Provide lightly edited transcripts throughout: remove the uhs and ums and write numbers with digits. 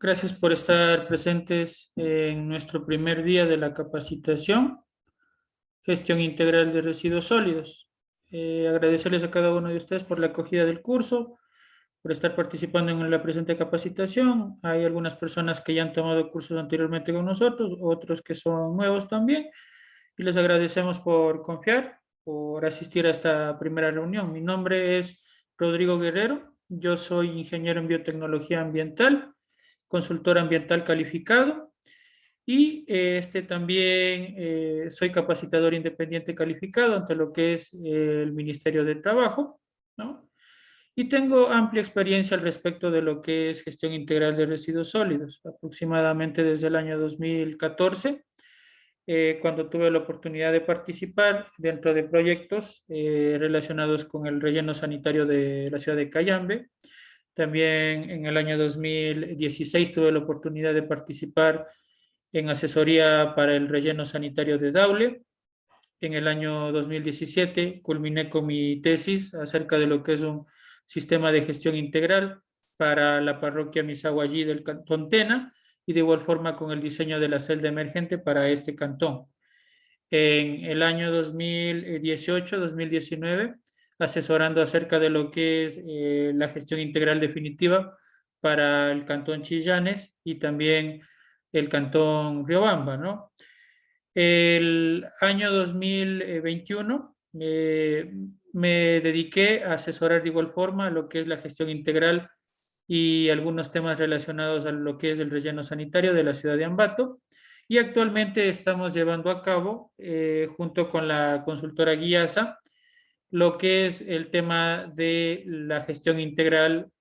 Gracias por estar presentes en nuestro primer día de la capacitación, Gestión Integral de Residuos Sólidos. Agradecerles a cada uno de ustedes por la acogida del curso, por estar participando en la presente capacitación. Hay algunas personas que ya han tomado cursos anteriormente con nosotros, otros que son nuevos también, y les agradecemos por confiar, por asistir a esta primera reunión. Mi nombre es Rodrigo Guerrero, yo soy ingeniero en biotecnología ambiental, consultor ambiental calificado y también soy capacitador independiente calificado ante lo que es el Ministerio de Trabajo, ¿no? Y tengo amplia experiencia al respecto de lo que es gestión integral de residuos sólidos, aproximadamente desde el año 2014, cuando tuve la oportunidad de participar dentro de proyectos relacionados con el relleno sanitario de la ciudad de Cayambe. También en el año 2016 tuve la oportunidad de participar en asesoría para el relleno sanitario de Daule. En el año 2017 culminé con mi tesis acerca de lo que es un sistema de gestión integral para la parroquia Misaguallí del Cantón Tena y de igual forma con el diseño de la celda emergente para este cantón. En el año 2018-2019, asesorando acerca de lo que es la gestión integral definitiva para el cantón Chillanes y también el cantón Riobamba, ¿no? El año 2021 me dediqué a asesorar de igual forma lo que es la gestión integral y algunos temas relacionados a lo que es el relleno sanitario de la ciudad de Ambato. Y actualmente estamos llevando a cabo, junto con la consultora Guiasa, lo que es el tema de la gestión integral,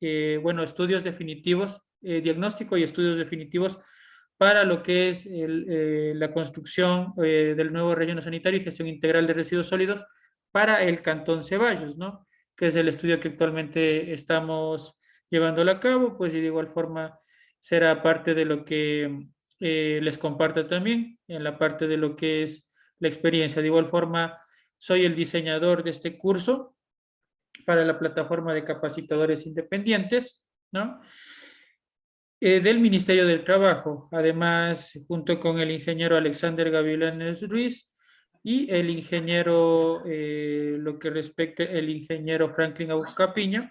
bueno, estudios definitivos, diagnóstico y estudios definitivos para lo que es la construcción del nuevo relleno sanitario y gestión integral de residuos sólidos para el Cantón Ceballos, ¿no? Que es el estudio que actualmente estamos llevándolo a cabo, pues y de igual forma será parte de lo que les comparto también en la parte de lo que es la experiencia. De igual forma, soy el diseñador de este curso para la plataforma de capacitadores independientes, ¿no? Del Ministerio del Trabajo, además, junto con el ingeniero Alexander Gavilanes Ruiz y el ingeniero, lo que respecta el ingeniero Franklin Capiña,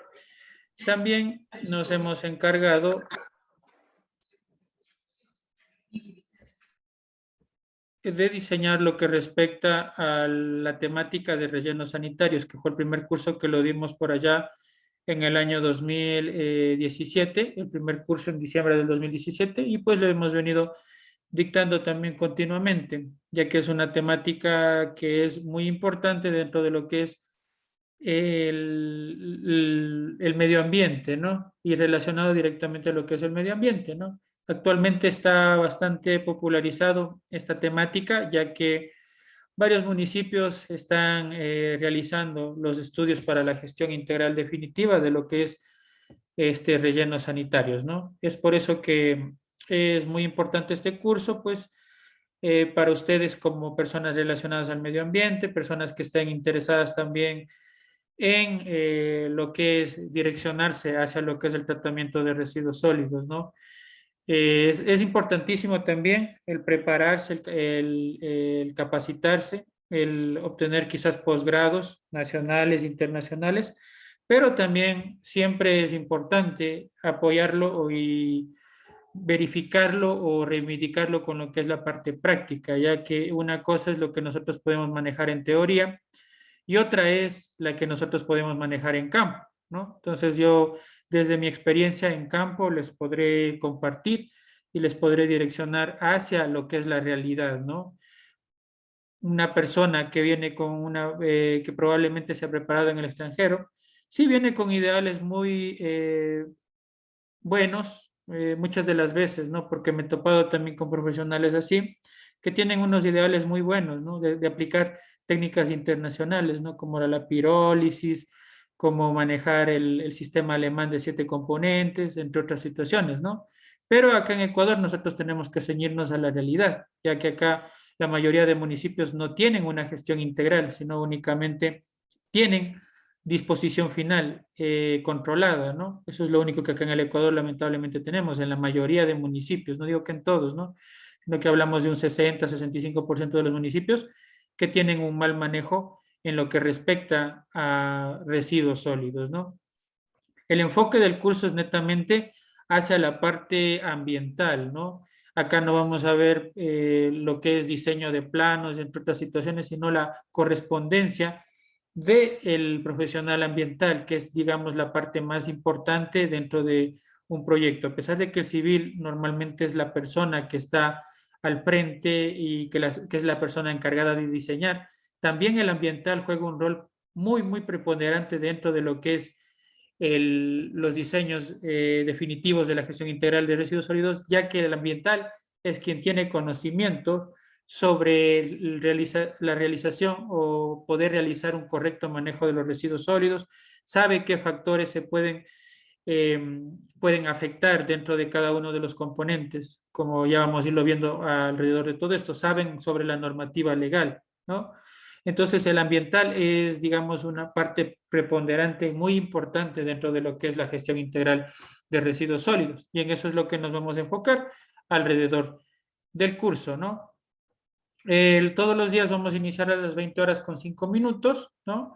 también nos hemos encargado de diseñar lo que respecta a la temática de rellenos sanitarios, que fue el primer curso que lo dimos por allá en el año 2017, el primer curso en diciembre del 2017, y pues lo hemos venido dictando también continuamente, ya que es una temática que es muy importante dentro de lo que es el medio ambiente, ¿no? Y relacionado directamente a lo que es el medio ambiente, ¿no? Actualmente está bastante popularizado esta temática, ya que varios municipios están realizando los estudios para la gestión integral definitiva de lo que es rellenos sanitarios, ¿no? Es por eso que es muy importante este curso, pues, para ustedes como personas relacionadas al medio ambiente, personas que estén interesadas también en lo que es direccionarse hacia lo que es el tratamiento de residuos sólidos, ¿no? Es importantísimo también el prepararse, el capacitarse, el obtener quizás posgrados nacionales, internacionales, pero también siempre es importante apoyarlo y verificarlo o reivindicarlo con lo que es la parte práctica, ya que una cosa es lo que nosotros podemos manejar en teoría y otra es la que nosotros podemos manejar en campo, ¿no? Entonces yo desde mi experiencia en campo les podré compartir y les podré direccionar hacia lo que es la realidad, ¿no? Una persona que viene con que probablemente se ha preparado en el extranjero, sí viene con ideales muy buenos, muchas de las veces, ¿no? Porque me he topado también con profesionales así, que tienen unos ideales muy buenos, ¿no? De aplicar técnicas internacionales, ¿no? Como la pirólisis, como manejar el sistema alemán de 7 componentes, entre otras situaciones, ¿no? Pero acá en Ecuador nosotros tenemos que ceñirnos a la realidad, ya que acá la mayoría de municipios no tienen una gestión integral, sino únicamente tienen disposición final controlada, ¿no? Eso es lo único que acá en el Ecuador lamentablemente tenemos, en la mayoría de municipios, no digo que en todos, ¿no? Sino que hablamos de un 60-65% de los municipios que tienen un mal manejo en lo que respecta a residuos sólidos, ¿no? El enfoque del curso es netamente hacia la parte ambiental, ¿no? Acá no vamos a ver lo que es diseño de planos, entre otras situaciones, sino la correspondencia del profesional ambiental, que es, digamos, la parte más importante dentro de un proyecto. A pesar de que el civil normalmente es la persona que está al frente y que es la persona encargada de diseñar, también el ambiental juega un rol muy, muy preponderante dentro de lo que es los diseños definitivos de la gestión integral de residuos sólidos, ya que el ambiental es quien tiene conocimiento sobre la realización o poder realizar un correcto manejo de los residuos sólidos, sabe qué factores se pueden afectar dentro de cada uno de los componentes, como ya vamos a irlo viendo alrededor de todo esto, saben sobre la normativa legal, ¿no? Entonces, el ambiental es, digamos, una parte preponderante muy importante dentro de lo que es la gestión integral de residuos sólidos. Y en eso es lo que nos vamos a enfocar alrededor del curso, ¿no? Todos los días vamos a iniciar a las 20 horas con 5 minutos, ¿no?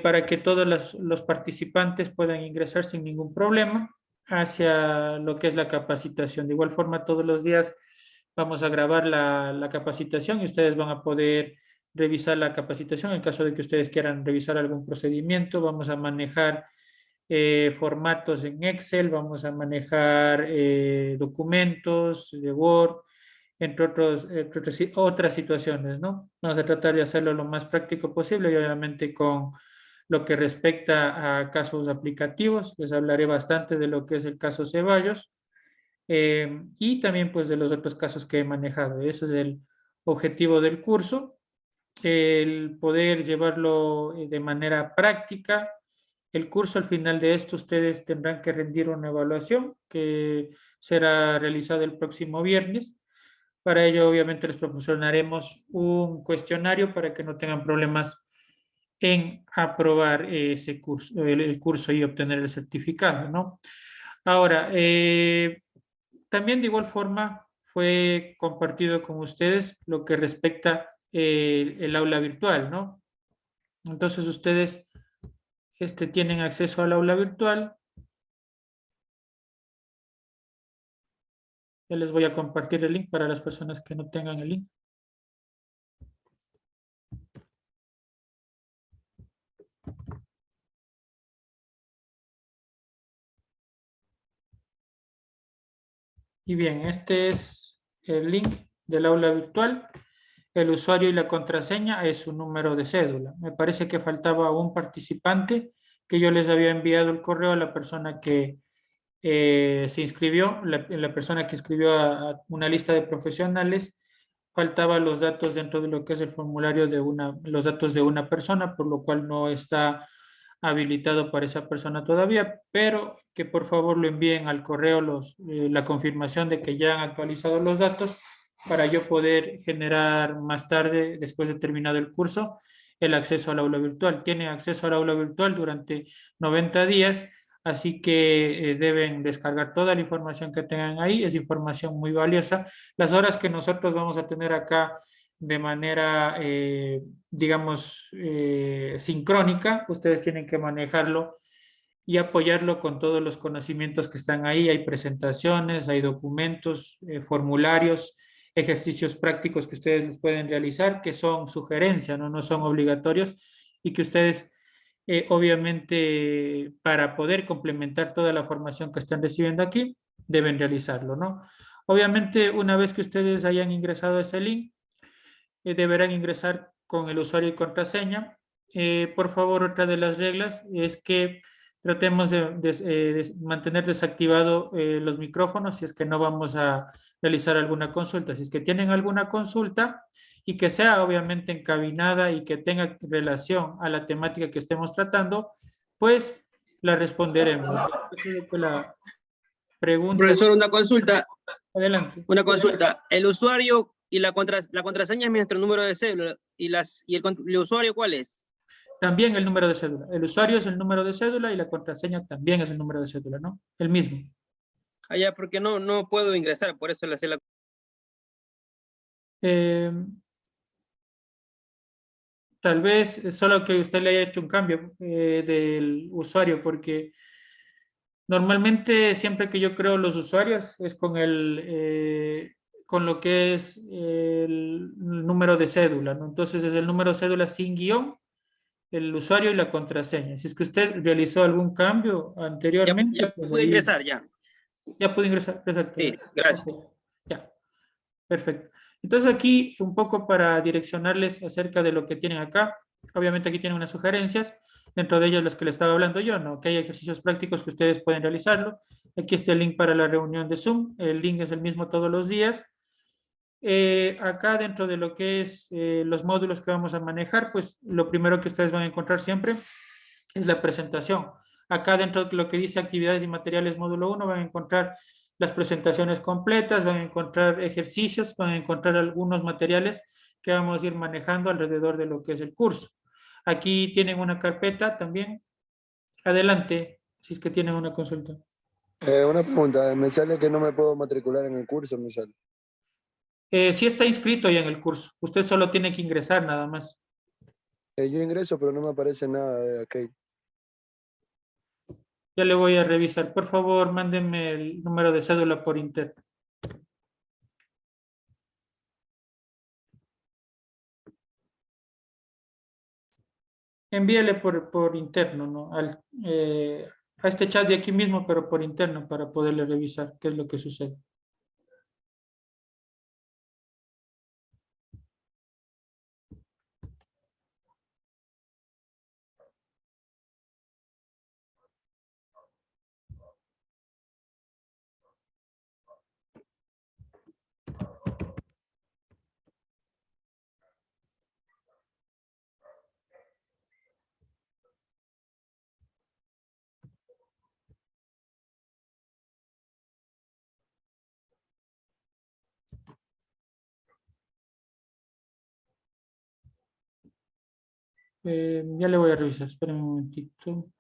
Para que todos los participantes puedan ingresar sin ningún problema hacia lo que es la capacitación. De igual forma, todos los días vamos a grabar la capacitación y ustedes van a poder revisar la capacitación en caso de que ustedes quieran revisar algún procedimiento. Vamos a manejar formatos en Excel, vamos a manejar documentos de Word, entre otras situaciones, ¿no? Vamos a tratar de hacerlo lo más práctico posible y obviamente con lo que respecta a casos aplicativos, les hablaré bastante de lo que es el caso Ceballos y también pues de los otros casos que he manejado. Ese es el objetivo del curso, el poder llevarlo de manera práctica. El curso al final de esto ustedes tendrán que rendir una evaluación que será realizada el próximo viernes. Para ello, obviamente, les proporcionaremos un cuestionario para que no tengan problemas en aprobar ese curso, el curso y obtener el certificado, ¿no? Ahora, también de igual forma fue compartido con ustedes lo que respecta el aula virtual, ¿no? Entonces ustedes tienen acceso al aula virtual. Ya les voy a compartir el link para las personas que no tengan el link. Y bien, este es el link del aula virtual. El usuario y la contraseña es su número de cédula. Me parece que faltaba un participante que yo les había enviado el correo a la persona que se inscribió, la persona que inscribió a una lista de profesionales, faltaba los datos dentro de lo que es el formulario los datos de una persona, por lo cual no está habilitado para esa persona todavía, pero que por favor lo envíen al correo la confirmación de que ya han actualizado los datos para yo poder generar más tarde, después de terminado el curso, el acceso al aula virtual. Tienen acceso al aula virtual durante 90 días, así que deben descargar toda la información que tengan ahí, es información muy valiosa. Las horas que nosotros vamos a tener acá de manera, digamos, sincrónica, ustedes tienen que manejarlo y apoyarlo con todos los conocimientos que están ahí. Hay presentaciones, hay documentos, formularios, ejercicios prácticos que ustedes pueden realizar, que son sugerencias, ¿no? No son obligatorios y que ustedes, obviamente, para poder complementar toda la formación que están recibiendo aquí, deben realizarlo, ¿no? Obviamente, una vez que ustedes hayan ingresado a ese link, deberán ingresar con el usuario y contraseña. Por favor, otra de las reglas es que tratemos de mantener desactivado los micrófonos si es que no vamos a realizar alguna consulta. Si es que tienen alguna consulta y que sea obviamente encabinada y que tenga relación a la temática que estemos tratando, pues la responderemos. La pregunta. Profesor, una consulta. Adelante. Una consulta. El usuario y la contraseña es nuestro número de cédula. ¿Y el usuario cuál es? También el número de cédula. El usuario es el número de cédula y la contraseña también es el número de cédula, ¿no? El mismo. Allá, porque no puedo ingresar, por eso le hacía la... Eh, Tal vez es solo que usted le haya hecho un cambio del usuario, porque normalmente siempre que yo creo los usuarios es con lo que es el número de cédula, ¿no? Entonces es el número de cédula sin guión, el usuario y la contraseña. Si es que usted realizó algún cambio anteriormente, Ya pues pude ahí ingresar, ya. ya puede ingresar. Perfecto, Sí, ya. gracias. Ok, ya. Perfecto. Entonces aquí un poco para direccionarles acerca de lo que tienen acá. Obviamente aquí tienen unas sugerencias, dentro de ellas las que les estaba hablando yo, ¿no? Que hay ejercicios prácticos que ustedes pueden realizarlo. Aquí está el link para la reunión de Zoom. El link es el mismo todos los días. Acá dentro de lo que es los módulos que vamos a manejar, pues lo primero que ustedes van a encontrar siempre es la presentación. Acá dentro de lo que dice actividades y materiales módulo uno van a encontrar las presentaciones completas, van a encontrar ejercicios, van a encontrar algunos materiales que vamos a ir manejando alrededor de lo que es el curso. Aquí tienen una carpeta también. Adelante, si es que tienen una consulta. Una pregunta, me sale que no me puedo matricular en el curso, me sale. Sí está inscrito ya en el curso. Usted solo tiene que ingresar nada más. Yo ingreso, pero no me aparece nada de aquí. Ya le voy a revisar. Por favor, mándenme el número de cédula por interno. Envíele por interno, ¿no? A este chat de aquí mismo, pero por interno, para poderle revisar qué es lo que sucede. Ya le voy a revisar, esperen un momentito.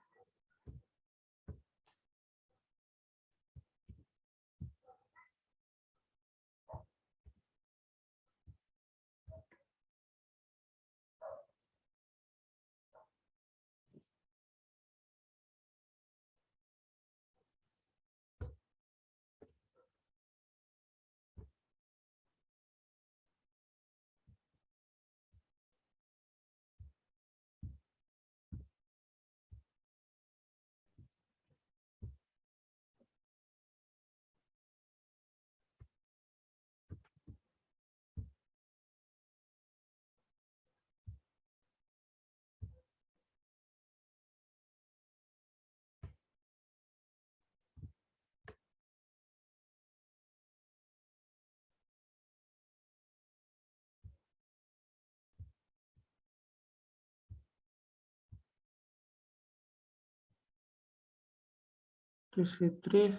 Tres.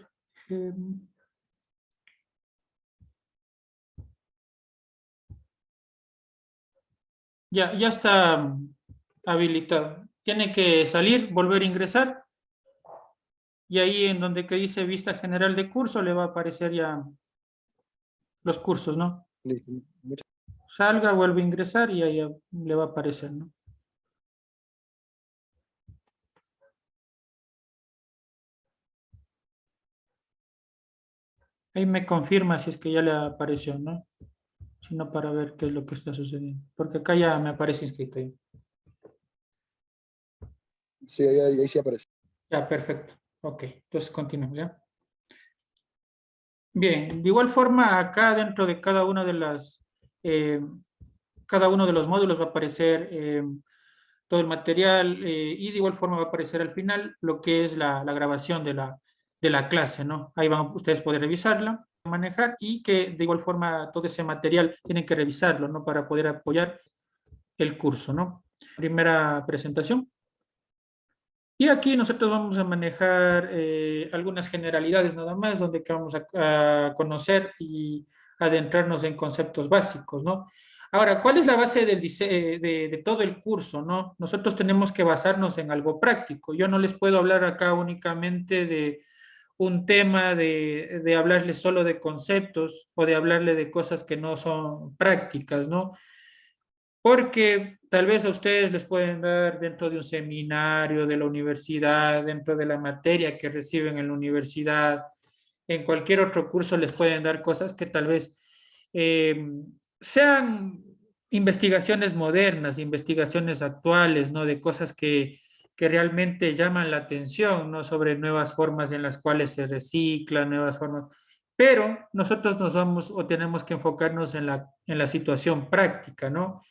Ya está habilitado. Tiene que salir, volver a ingresar y ahí en donde que dice vista general de curso le va a aparecer ya los cursos, ¿no? Listo. Muchas Salga, vuelve a ingresar y ahí ya le va a aparecer, ¿no? Ahí me confirma si es que ya le apareció, ¿no? Sino para ver qué es lo que está sucediendo. Porque acá ya me aparece inscrito ahí. Sí, ahí sí aparece. Ya, perfecto. Ok, entonces continuamos, ¿ya? Bien, de igual forma, acá dentro de eh, cada uno de los módulos va a aparecer todo el material y de igual forma va a aparecer al final lo que es la grabación de la clase, ¿no? Ahí van ustedes poder revisarla, manejar y que de igual forma todo ese material tienen que revisarlo, ¿no? Para poder apoyar el curso, ¿no? Primera presentación. Y aquí nosotros vamos a manejar algunas generalidades nada más, donde que vamos a conocer y adentrarnos en conceptos básicos, ¿no? Ahora, ¿cuál es la base de todo el curso, no? Nosotros tenemos que basarnos en algo práctico. Yo no les puedo hablar acá únicamente de un tema de hablarles solo de conceptos o de hablarle de cosas que no son prácticas, ¿no? Porque tal vez a ustedes les pueden dar dentro de un seminario de la universidad, dentro de la materia que reciben en la universidad, en cualquier otro curso les pueden dar cosas que tal vez eh, sean investigaciones modernas, investigaciones actuales, ¿no? De cosas que realmente llaman la atención, ¿no? Sobre nuevas formas en las cuales se recicla, nuevas formas. Pero nosotros nos vamos o tenemos que enfocarnos en la situación práctica, ¿no?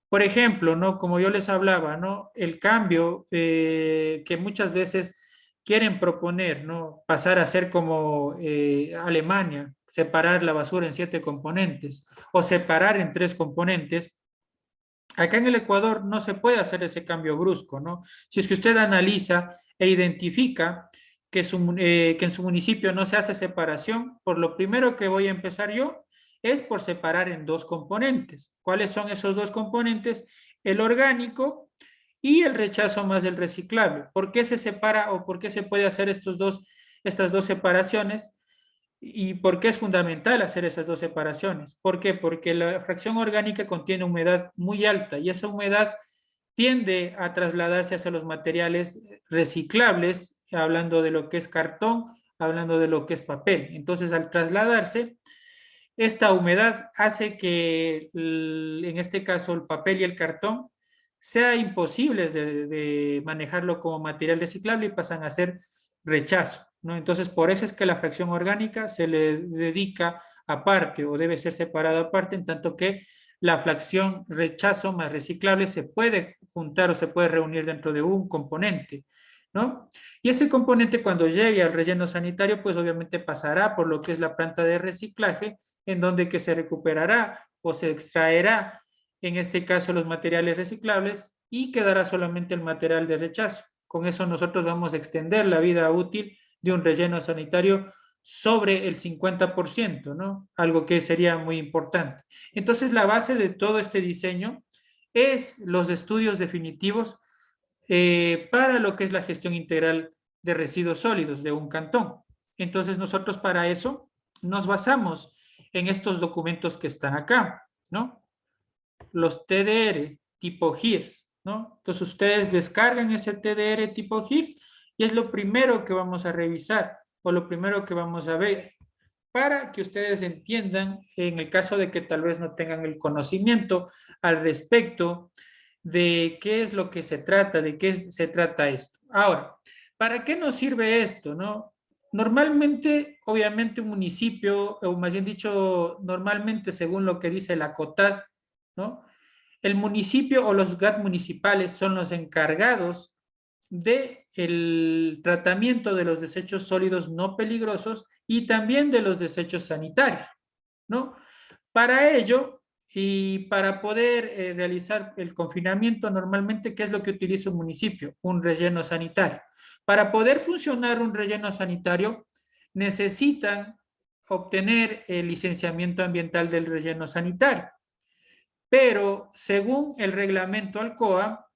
Por ejemplo, ¿no? Como yo les hablaba, ¿no? El cambio que muchas veces quieren proponer, ¿no? Pasar a ser como Alemania, separar la basura en 7 componentes o separar en 3 componentes. Acá en el Ecuador no se puede hacer ese cambio brusco, ¿no? Si es que usted analiza e identifica que en su municipio no se hace separación, por lo primero que voy a empezar yo es por separar en 2 componentes. ¿Cuáles son esos 2 componentes? El orgánico y el rechazo más el reciclable. ¿Por qué se separa o por qué se puede hacer estas dos separaciones? ¿Y por qué es fundamental hacer esas 2 separaciones? ¿Por qué? Porque la fracción orgánica contiene humedad muy alta y esa humedad tiende a trasladarse hacia los materiales reciclables, hablando de lo que es cartón, hablando de lo que es papel. Entonces, al trasladarse, esta humedad hace que, en este caso, el papel y el cartón sea imposibles de manejarlo como material reciclable y pasan a ser rechazo, ¿no? Entonces, por eso es que la fracción orgánica se le dedica aparte o debe ser separada aparte, en tanto que la fracción rechazo más reciclable se puede juntar o se puede reunir dentro de un componente, ¿no? Y ese componente cuando llegue al relleno sanitario, pues obviamente pasará por lo que es la planta de reciclaje, en donde que se recuperará o se extraerá, en este caso, los materiales reciclables y quedará solamente el material de rechazo. Con eso nosotros vamos a extender la vida útil de un relleno sanitario sobre el 50%, ¿no? Algo que sería muy importante. Entonces, la base de todo este diseño es los estudios definitivos para lo que es la gestión integral de residuos sólidos de un cantón. Entonces, nosotros para eso nos basamos en estos documentos que están acá, ¿no? Los TDR tipo GIRS, ¿no? Entonces, ustedes descargan ese TDR tipo GIRS y es lo primero que vamos a revisar o lo primero que vamos a ver para que ustedes entiendan, en el caso de que tal vez no tengan el conocimiento al respecto de qué es lo que se trata, de qué se trata esto. Ahora, ¿para qué nos sirve esto, no? Normalmente, obviamente, un municipio, o más bien dicho, normalmente, según lo que dice la COTAD, ¿no? El municipio o los GAT municipales son los encargados de el tratamiento de los desechos sólidos no peligrosos y también de los desechos sanitarios, ¿no? Para ello y para poder realizar el confinamiento normalmente, ¿qué es lo que utiliza un municipio? Un relleno sanitario. Para poder funcionar un relleno sanitario, necesitan obtener el licenciamiento ambiental del relleno sanitario. Pero según el reglamento Alcoa,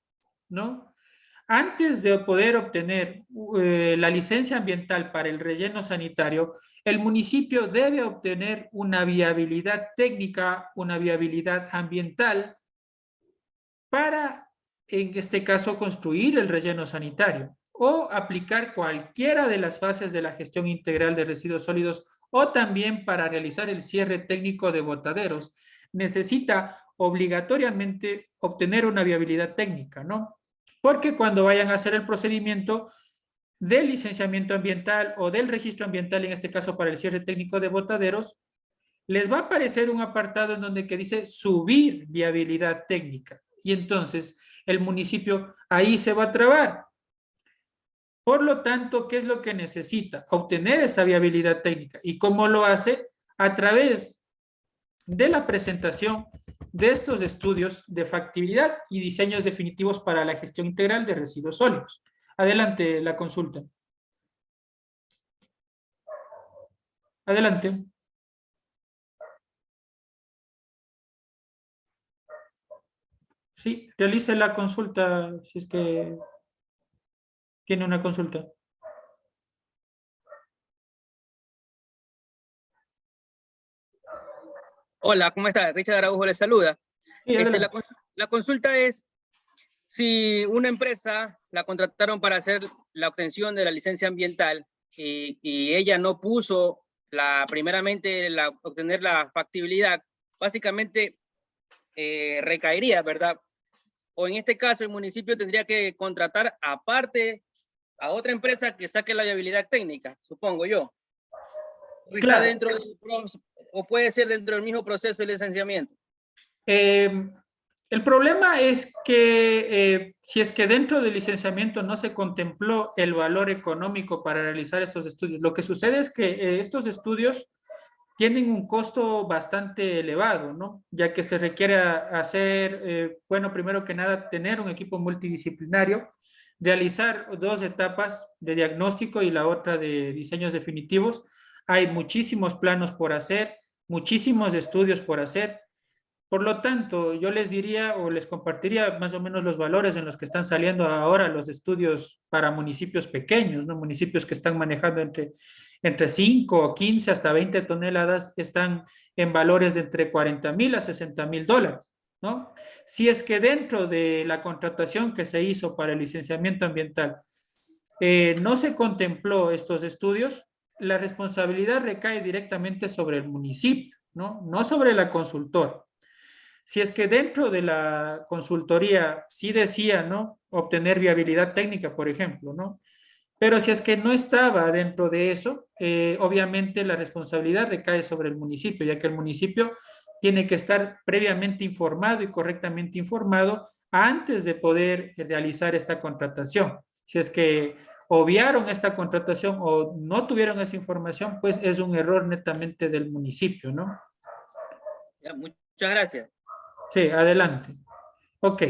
¿no? Antes de poder obtener la licencia ambiental para el relleno sanitario, el municipio debe obtener una viabilidad técnica, una viabilidad ambiental para, en este caso, construir el relleno sanitario o aplicar cualquiera de las fases de la gestión integral de residuos sólidos o también para realizar el cierre técnico de botaderos. Necesita obligatoriamente obtener una viabilidad técnica, ¿no? Porque cuando vayan a hacer el procedimiento del licenciamiento ambiental o del registro ambiental, en este caso para el cierre técnico de botaderos, les va a aparecer un apartado en donde que dice subir viabilidad técnica. Y entonces el municipio ahí se va a trabar. Por lo tanto, ¿qué es lo que necesita? Obtener esa viabilidad técnica. ¿Y cómo lo hace? A través de la presentación de estos estudios de factibilidad y diseños definitivos para la gestión integral de residuos sólidos. Adelante la consulta. Adelante. Sí, realice la consulta si es que tiene una consulta. Hola, ¿cómo está? Richard Araujo le saluda. Sí, adelante. La consulta es si una empresa la contrataron para hacer la obtención de la licencia ambiental y ella no puso primeramente obtener la factibilidad, básicamente recaería, ¿verdad? O en este caso el municipio tendría que contratar aparte a otra empresa que saque la viabilidad técnica, supongo yo. O está Claro. dentro o puede ser dentro del mismo proceso de licenciamiento. El problema es que si es que dentro del licenciamiento no se contempló el valor económico para realizar estos estudios, lo que sucede es que estos estudios tienen un costo bastante elevado, ¿no? Ya que se requiere hacer, bueno, primero que nada, tener un equipo multidisciplinario, realizar 2 etapas de diagnóstico y la otra de diseños definitivos. Hay muchísimos planos por hacer, muchísimos estudios por hacer. Por lo tanto, yo les diría o les compartiría más o menos los valores en los que están saliendo ahora los estudios para municipios pequeños, ¿no? Municipios que están manejando entre 5 o 15 hasta 20 toneladas, están en valores de entre 40,000 a 60,000 dólares, ¿no? Si es que dentro de la contratación que se hizo para el licenciamiento ambiental no se contempló estos estudios, la responsabilidad recae directamente sobre el municipio, ¿no? No sobre la consultora. Si es que dentro de la consultoría sí decía, ¿no? Obtener viabilidad técnica, por ejemplo, ¿no? Pero si es que no estaba dentro de eso, obviamente la responsabilidad recae sobre el municipio, ya que el municipio tiene que estar previamente informado y correctamente informado antes de poder realizar esta contratación. Si es que obviaron esta contratación o no tuvieron esa información, pues es un error netamente del municipio, ¿no? Ya, muchas gracias. Sí, adelante. Ok.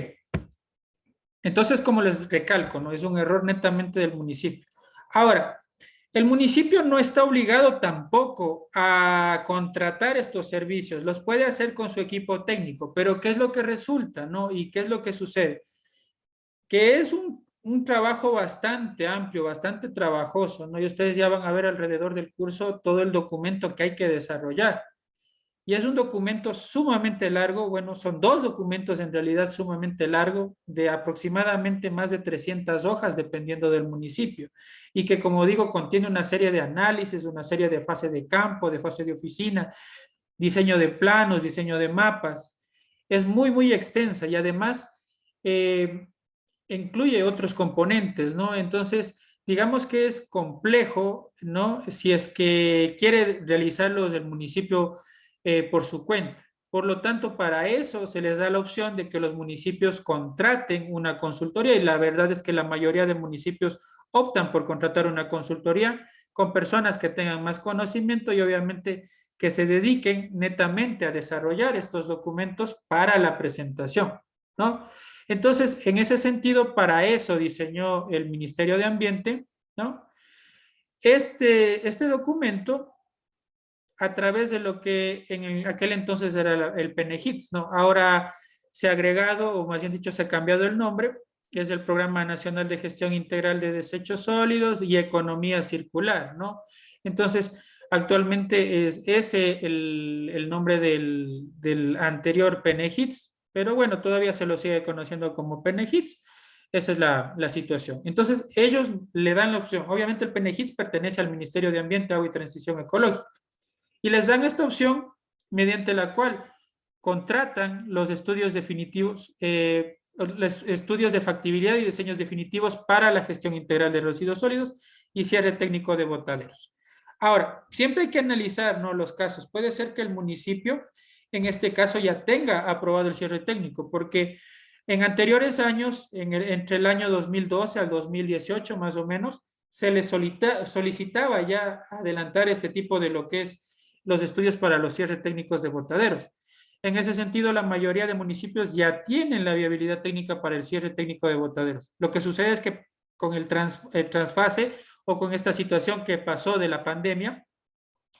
Entonces, como les recalco, ¿no? Es un error netamente del municipio. Ahora, el municipio no está obligado tampoco a contratar estos servicios, los puede hacer con su equipo técnico, pero ¿qué es lo que resulta, no? ¿Y qué es lo que sucede? Que es un trabajo bastante amplio, bastante trabajoso, ¿no? Y ustedes ya van a ver alrededor del curso todo el documento que hay que desarrollar. Y es un documento sumamente largo, bueno, son 2 documentos en realidad sumamente largos, de aproximadamente más de 300 hojas, dependiendo del municipio, y que, como digo, contiene una serie de análisis, una serie de fase de campo, de fase de oficina, diseño de planos, diseño de mapas. Es muy, muy extensa y además incluye otros componentes, ¿no? Entonces, digamos que es complejo, ¿no? Si es que quiere realizarlo el municipio por su cuenta. Por lo tanto, para eso se les da la opción de que los municipios contraten una consultoría y la verdad es que la mayoría de municipios optan por contratar una consultoría con personas que tengan más conocimiento y obviamente que se dediquen netamente a desarrollar estos documentos para la presentación, ¿no? Entonces, en ese sentido, para eso diseñó el Ministerio de Ambiente, ¿no? Este documento a través de lo que en aquel entonces era el PNHITS, ¿no? Ahora se ha agregado, o más bien dicho, se ha cambiado el nombre, que es el Programa Nacional de Gestión Integral de Desechos Sólidos y Economía Circular, ¿no? Entonces, actualmente es ese el nombre del anterior PNHITS, pero bueno, todavía se lo sigue conociendo como PNHITS. Esa es la situación. Entonces, ellos le dan la opción. Obviamente, el PNHITS pertenece al Ministerio de Ambiente, Agua y Transición Ecológica y les dan esta opción mediante la cual contratan los estudios definitivos, los estudios de factibilidad y diseños definitivos para la gestión integral de residuos sólidos y cierre técnico de botaderos. Ahora, siempre hay que analizar, ¿no?, los casos. Puede ser que el municipio, en este caso, ya tenga aprobado el cierre técnico, porque en anteriores años, entre el año 2012 al 2018 más o menos, se les solicitaba ya adelantar este tipo de lo que es los estudios para los cierres técnicos de botaderos. En ese sentido, la mayoría de municipios ya tienen la viabilidad técnica para el cierre técnico de botaderos. Lo que sucede es que con el trasfase o con esta situación que pasó de la pandemia,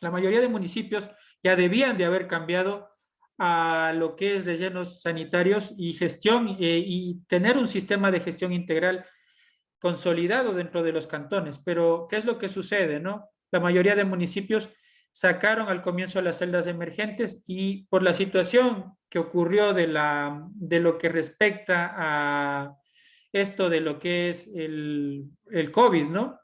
la mayoría de municipios ya debían de haber cambiado a lo que es rellenos sanitarios y gestión y tener un sistema de gestión integral consolidado dentro de los cantones. Pero, ¿qué es lo que sucede, no? La mayoría de municipios sacaron al comienzo las celdas emergentes y por la situación que ocurrió de lo que respecta a esto de lo que es el COVID, ¿no?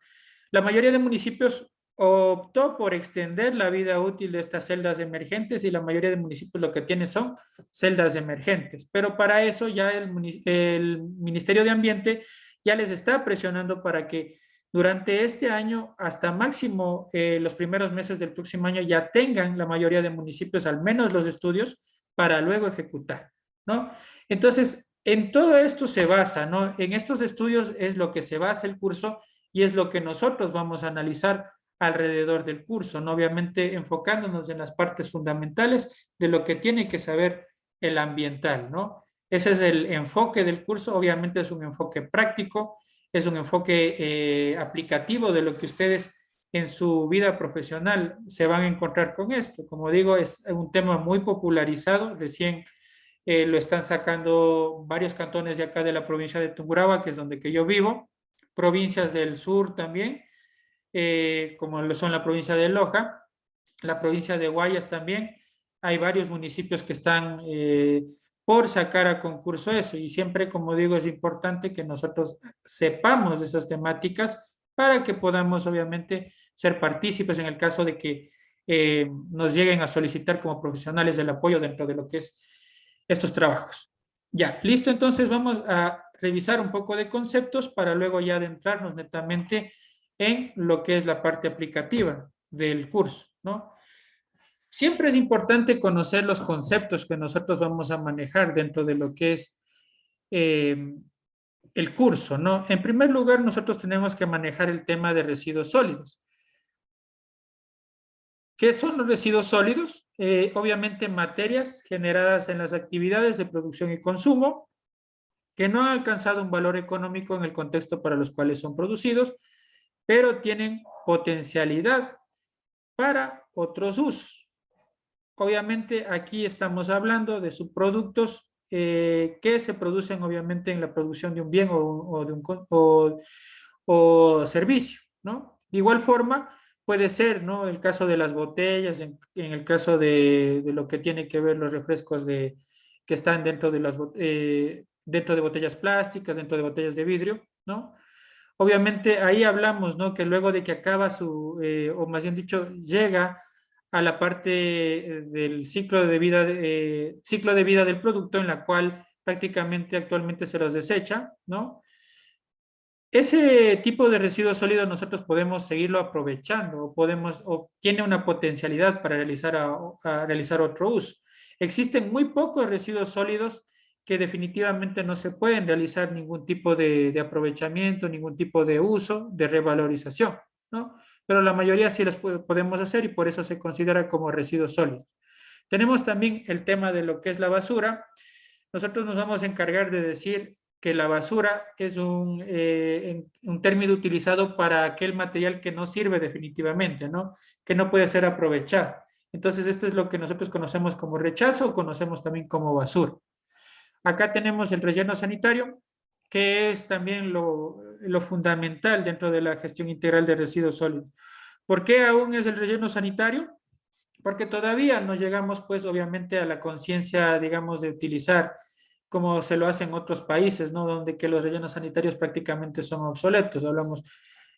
La mayoría de municipios optó por extender la vida útil de estas celdas emergentes y la mayoría de municipios lo que tienen son celdas emergentes. Pero para eso ya el Ministerio de Ambiente ya les está presionando para que durante este año, hasta máximo los primeros meses del próximo año, ya tengan la mayoría de municipios al menos los estudios para luego ejecutar, ¿no? Entonces, en todo esto se basa, ¿no? En estos estudios es lo que se basa el curso y es lo que nosotros vamos a analizar alrededor del curso, ¿no? Obviamente enfocándonos en las partes fundamentales de lo que tiene que saber el ambiental, ¿no? Ese es el enfoque del curso, obviamente es un enfoque práctico, es un enfoque aplicativo de lo que ustedes en su vida profesional se van a encontrar con esto. Como digo, es un tema muy popularizado, recién lo están sacando varios cantones de acá de la provincia de Tungurahua, que es donde que yo vivo, provincias del sur también, como lo son la provincia de Loja, la provincia de Guayas también. Hay varios municipios que están por sacar a concurso eso y siempre, como digo, es importante que nosotros sepamos de esas temáticas para que podamos, obviamente, ser partícipes en el caso de que nos lleguen a solicitar como profesionales el apoyo dentro de lo que es estos trabajos. Ya, listo, entonces vamos a revisar un poco de conceptos para luego ya adentrarnos netamente en lo que es la parte aplicativa del curso, ¿no? Siempre es importante conocer los conceptos que nosotros vamos a manejar dentro de lo que es el curso, ¿no? En primer lugar, nosotros tenemos que manejar el tema de residuos sólidos. ¿Qué son los residuos sólidos? Obviamente materias generadas en las actividades de producción y consumo que no han alcanzado un valor económico en el contexto para los cuales son producidos, pero tienen potencialidad para otros usos. Obviamente aquí estamos hablando de subproductos que se producen obviamente en la producción de un bien o servicio, ¿no? De igual forma, puede ser, ¿no? El caso de las botellas, en el caso de lo que tiene que ver los refrescos que están dentro de botellas plásticas, dentro de botellas de vidrio, ¿no? Obviamente ahí hablamos, ¿no? Que luego de que acaba o más bien dicho, llega a la parte del ciclo de vida del producto en la cual prácticamente actualmente se los desecha, ¿no? Ese tipo de residuos sólidos nosotros podemos seguirlo aprovechando o tiene una potencialidad para realizar otro uso. Existen muy pocos residuos sólidos que definitivamente no se pueden realizar ningún tipo de aprovechamiento, ningún tipo de uso, de revalorización, ¿no? Pero la mayoría sí las podemos hacer y por eso se considera como residuos sólidos. Tenemos también el tema de lo que es la basura. Nosotros nos vamos a encargar de decir que la basura es un término utilizado para aquel material que no sirve definitivamente, ¿no? Que no puede ser aprovechado. Entonces, esto es lo que nosotros conocemos como rechazo o conocemos también como basura. Acá tenemos el relleno sanitario, que es también lo fundamental dentro de la gestión integral de residuos sólidos. ¿Por qué aún es el relleno sanitario? Porque todavía no llegamos, pues, obviamente a la conciencia, digamos, de utilizar como se lo hace en otros países, ¿no? Donde que los rellenos sanitarios prácticamente son obsoletos. Hablamos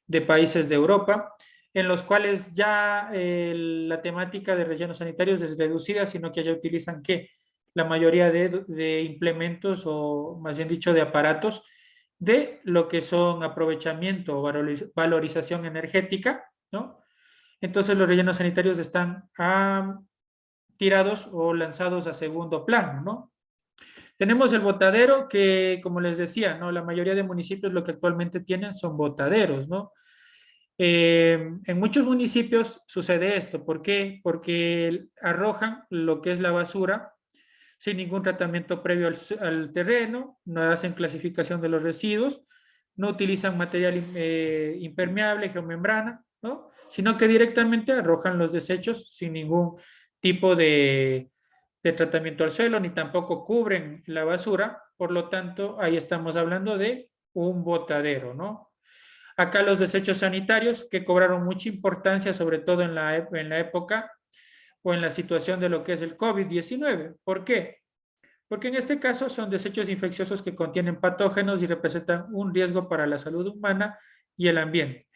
de países de Europa, en los cuales ya la temática de rellenos sanitarios es reducida, sino que ya utilizan ¿qué? La mayoría de implementos o más bien dicho de aparatos de lo que son aprovechamiento o valorización energética, ¿no? Entonces los rellenos sanitarios están tirados o lanzados a segundo plano, ¿no? Tenemos el botadero que, como les decía, ¿no? La mayoría de municipios lo que actualmente tienen son botaderos, ¿no? En muchos municipios sucede esto. ¿Por qué? Porque arrojan lo que es la basura sin ningún tratamiento previo al terreno, no hacen clasificación de los residuos, no utilizan material impermeable, geomembrana, ¿no? Sino que directamente arrojan los desechos sin ningún tipo de de tratamiento al suelo, ni tampoco cubren la basura. Por lo tanto, ahí estamos hablando de un botadero, ¿no? Acá los desechos sanitarios que cobraron mucha importancia, sobre todo en la época o en la situación de lo que es el COVID-19. ¿Por qué? Porque en este caso son desechos infecciosos que contienen patógenos y representan un riesgo para la salud humana y el ambiente.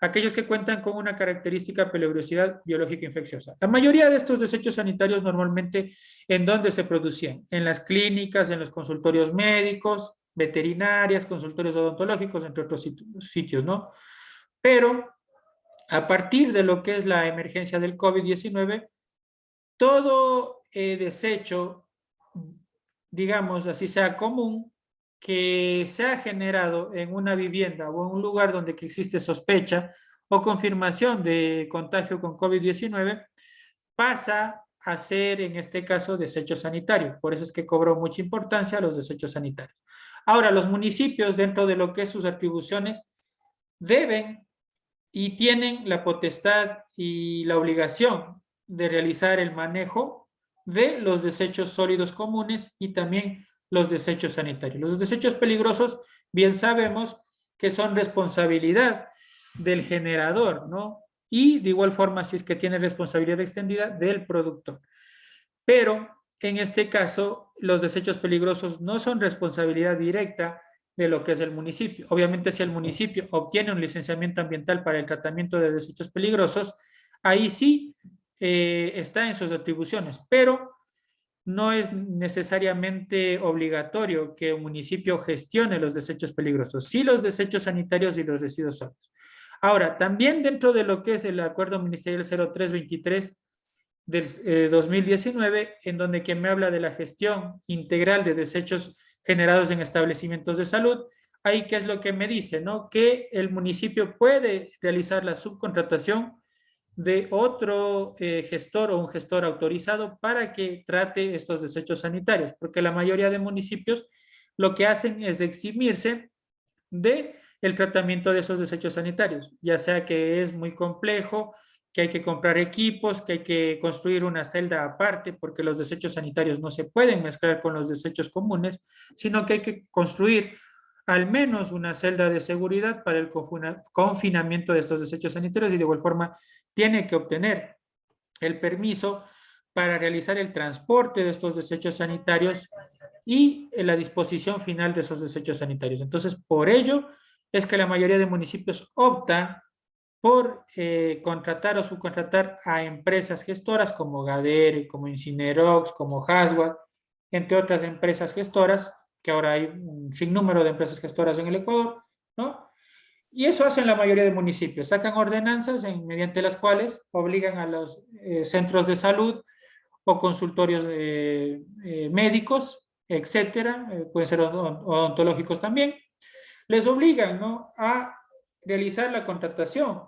Aquellos que cuentan con una característica peligrosidad biológica infecciosa. La mayoría de estos desechos sanitarios normalmente, ¿en dónde se producían? En las clínicas, en los consultorios médicos, veterinarias, consultorios odontológicos, entre otros sitios, ¿no? Pero a partir de lo que es la emergencia del COVID-19, todo desecho, digamos así sea común, que se ha generado en una vivienda o en un lugar donde existe sospecha o confirmación de contagio con COVID-19, pasa a ser, en este caso, desecho sanitario. Por eso es que cobró mucha importancia los desechos sanitarios. Ahora, los municipios, dentro de lo que es sus atribuciones, deben y tienen la potestad y la obligación de realizar el manejo de los desechos sólidos comunes y también los desechos sanitarios. Los desechos peligrosos, bien sabemos que son responsabilidad del generador, ¿no? Y de igual forma, si es que tiene responsabilidad extendida, del productor. Pero en este caso, los desechos peligrosos no son responsabilidad directa de lo que es el municipio. Obviamente, si el municipio obtiene un licenciamiento ambiental para el tratamiento de desechos peligrosos, ahí sí está en sus atribuciones, pero no es necesariamente obligatorio que un municipio gestione los desechos peligrosos, sí los desechos sanitarios y los residuos sólidos. Ahora, también dentro de lo que es el acuerdo ministerial 0323 del 2019, en donde que me habla de la gestión integral de desechos generados en establecimientos de salud, ahí qué es lo que me dice, ¿no? Que el municipio puede realizar la subcontratación de otro gestor o un gestor autorizado para que trate estos desechos sanitarios, porque la mayoría de municipios lo que hacen es eximirse de el tratamiento de esos desechos sanitarios, ya sea que es muy complejo, que hay que comprar equipos, que hay que construir una celda aparte, porque los desechos sanitarios no se pueden mezclar con los desechos comunes, sino que hay que construir al menos una celda de seguridad para el confinamiento de estos desechos sanitarios y de igual forma tiene que obtener el permiso para realizar el transporte de estos desechos sanitarios y la disposición final de esos desechos sanitarios. Entonces, por ello es que la mayoría de municipios optan por contratar o subcontratar a empresas gestoras como Gadere, como Incinerox, como Haswat, entre otras empresas gestoras, que ahora hay un sinnúmero de empresas gestoras en el Ecuador, ¿no? Y eso hacen la mayoría de municipios, sacan ordenanzas mediante las cuales obligan a los centros de salud o consultorios médicos, etcétera, pueden ser odontológicos también, les obligan, ¿no?, a realizar la contratación,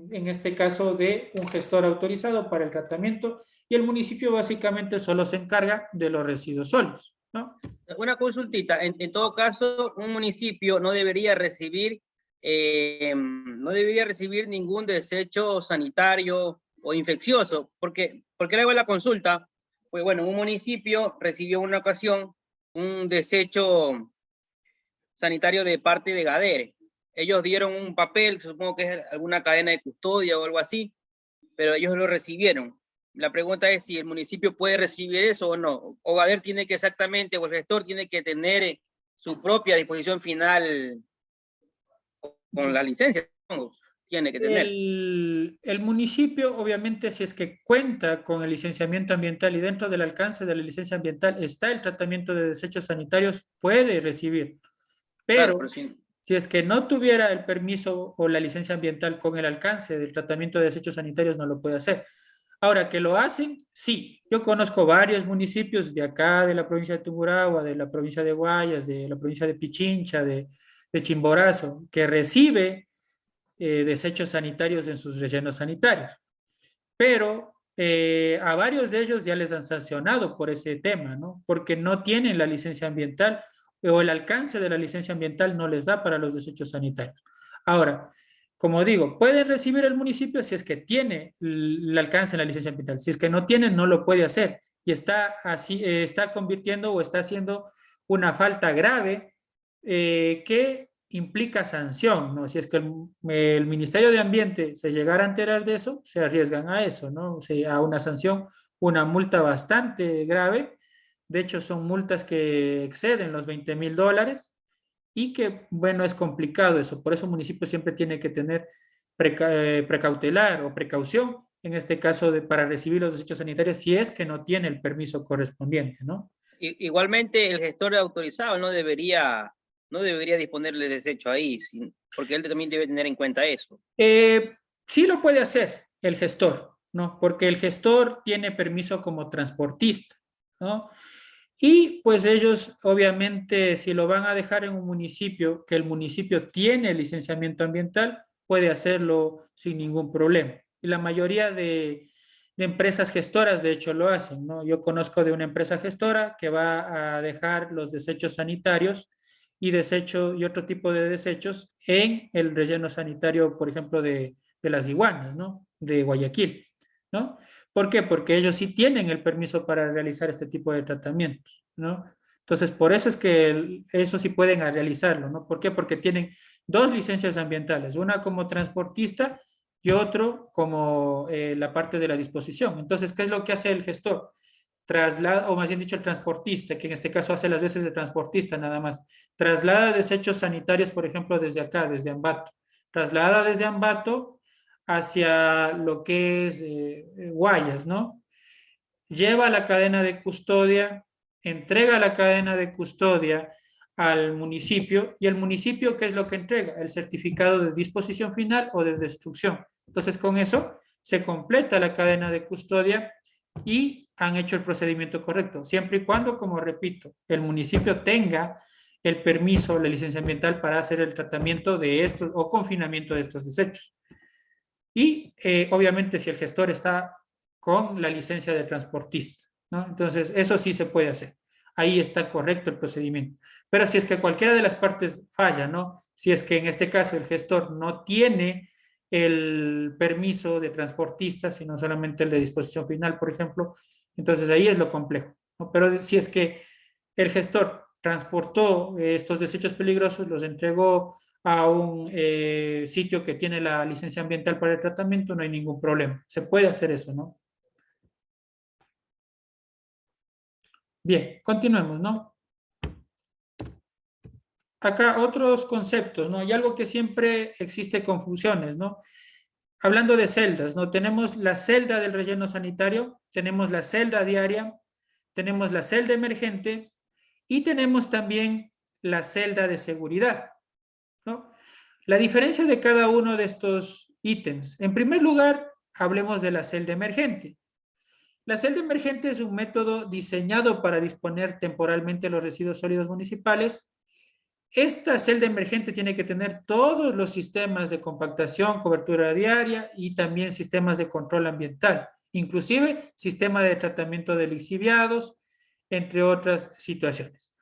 en este caso de un gestor autorizado para el tratamiento, y el municipio básicamente solo se encarga de los residuos sólidos, ¿no? Una consultita, en todo caso, un municipio no debería recibir ningún desecho sanitario o infeccioso, porque le hago la consulta. Pues bueno, un municipio recibió en una ocasión un desecho sanitario de parte de Gadere. Ellos dieron un papel, supongo que es alguna cadena de custodia o algo así, pero ellos lo recibieron. La pregunta es si el municipio puede recibir eso o no. O Gadere tiene que exactamente, o el gestor tiene que tener su propia disposición final con la licencia, supongo. Tiene que tener. El municipio, obviamente, si es que cuenta con el licenciamiento ambiental y dentro del alcance de la licencia ambiental está el tratamiento de desechos sanitarios, puede recibir. Pero, Claro, sí. si es que no tuviera el permiso o la licencia ambiental con el alcance del tratamiento de desechos sanitarios, no lo puede hacer. Ahora, ¿que lo hacen? Sí. Yo conozco varios municipios de acá, de la provincia de Tungurahua, de la provincia de Guayas, de la provincia de Pichincha, de Chimborazo, que recibe desechos sanitarios en sus rellenos sanitarios. Pero a varios de ellos ya les han sancionado por ese tema, ¿no? Porque no tienen la licencia ambiental o el alcance de la licencia ambiental no les da para los desechos sanitarios. Ahora, como digo, pueden recibir el municipio si es que tiene el alcance en la licencia ambiental. Si es que no tiene, no lo puede hacer. y está, así, está convirtiendo o está haciendo una falta grave que implica sanción, ¿no? Si es que el Ministerio de Ambiente se llegara a enterar de eso, se arriesgan a eso, ¿no? O sea, a una sanción, una multa bastante grave. De hecho, son multas que exceden los $20,000 y que, bueno, es complicado eso. Por eso el municipio siempre tiene que tener precautelar o precaución, en este caso, para recibir los desechos sanitarios, si es que no tiene el permiso correspondiente, ¿no? Igualmente, el gestor autorizado no debería disponerle de desecho ahí, porque él también debe tener en cuenta eso. Sí lo puede hacer el gestor, ¿no? Porque el gestor tiene permiso como transportista, ¿no? Y pues ellos, obviamente, si lo van a dejar en un municipio, que el municipio tiene licenciamiento ambiental, puede hacerlo sin ningún problema. Y la mayoría de empresas gestoras, de hecho, lo hacen, ¿no? Yo conozco de una empresa gestora que va a dejar los desechos sanitarios y otro tipo de desechos en el relleno sanitario, por ejemplo, de las iguanas, ¿no? De Guayaquil, ¿no? ¿Por qué? Porque ellos sí tienen el permiso para realizar este tipo de tratamientos, ¿no? Entonces, por eso es que eso sí pueden realizarlo, ¿no? ¿Por qué? Porque tienen dos licencias ambientales, una como transportista y otro como la parte de la disposición. Entonces, ¿qué es lo que hace el gestor? Traslada, o más bien dicho, el transportista, que en este caso hace las veces de transportista nada más, traslada desechos sanitarios, por ejemplo, desde acá, desde Ambato, traslada desde Ambato hacia lo que es Guayas, ¿no? Lleva la cadena de custodia, entrega la cadena de custodia al municipio y el municipio, ¿qué es lo que entrega? El certificado de disposición final o de destrucción. Entonces, con eso se completa la cadena de custodia y han hecho el procedimiento correcto, siempre y cuando, como repito, el municipio tenga el permiso, la licencia ambiental para hacer el tratamiento de estos o confinamiento de estos desechos. Y obviamente si el gestor está con la licencia de transportista, ¿no? Entonces, eso sí se puede hacer. Ahí está correcto el procedimiento. Pero si es que cualquiera de las partes falla, ¿no? Si es que en este caso el gestor no tiene el permiso de transportista, sino solamente el de disposición final, por ejemplo, entonces ahí es lo complejo, ¿no? Pero si es que el gestor transportó estos desechos peligrosos, los entregó a un sitio que tiene la licencia ambiental para el tratamiento, no hay ningún problema. Se puede hacer eso, ¿no? Bien, continuemos, ¿no? Acá otros conceptos, ¿no? Y algo que siempre existe confusiones, ¿no? Hablando de celdas, ¿no? Tenemos la celda del relleno sanitario, tenemos la celda diaria, tenemos la celda emergente y tenemos también la celda de seguridad, ¿no? La diferencia de cada uno de estos ítems. En primer lugar, hablemos de la celda emergente. La celda emergente es un método diseñado para disponer temporalmente los residuos sólidos municipales. Esta celda emergente tiene que tener todos los sistemas de compactación, cobertura diaria y también sistemas de control ambiental, inclusive sistema de tratamiento de lixiviados, entre otras situaciones.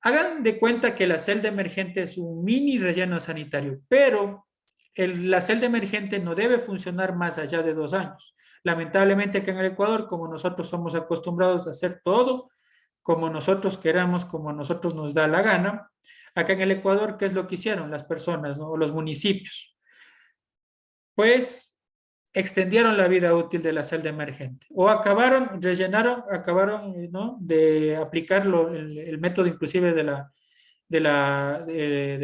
Hagan de cuenta que la celda emergente es un mini relleno sanitario, pero la celda emergente no debe funcionar más allá de 2 años. Lamentablemente aquí en el Ecuador, como nosotros somos acostumbrados a hacer todo como nosotros queramos, como nosotros nos da la gana, acá en el Ecuador, ¿qué es lo que hicieron las personas, ¿no? O los municipios? Pues extendieron la vida útil de la celda emergente o acabaron, ¿no? De aplicar el método inclusive de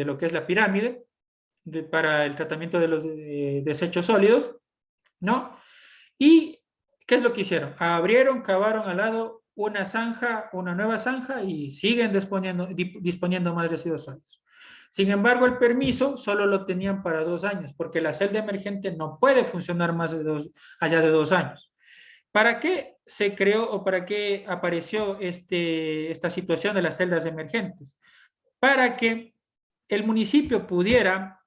lo que es la pirámide para el tratamiento de los desechos sólidos, ¿no? ¿Y qué es lo que hicieron? Abrieron, cavaron al lado una zanja, una nueva zanja y siguen disponiendo más residuos sólidos. Sin embargo, el permiso solo lo tenían para 2 años, porque la celda emergente no puede funcionar más allá de 2 años. ¿Para qué se creó o para qué apareció esta situación de las celdas emergentes? Para que el municipio pudiera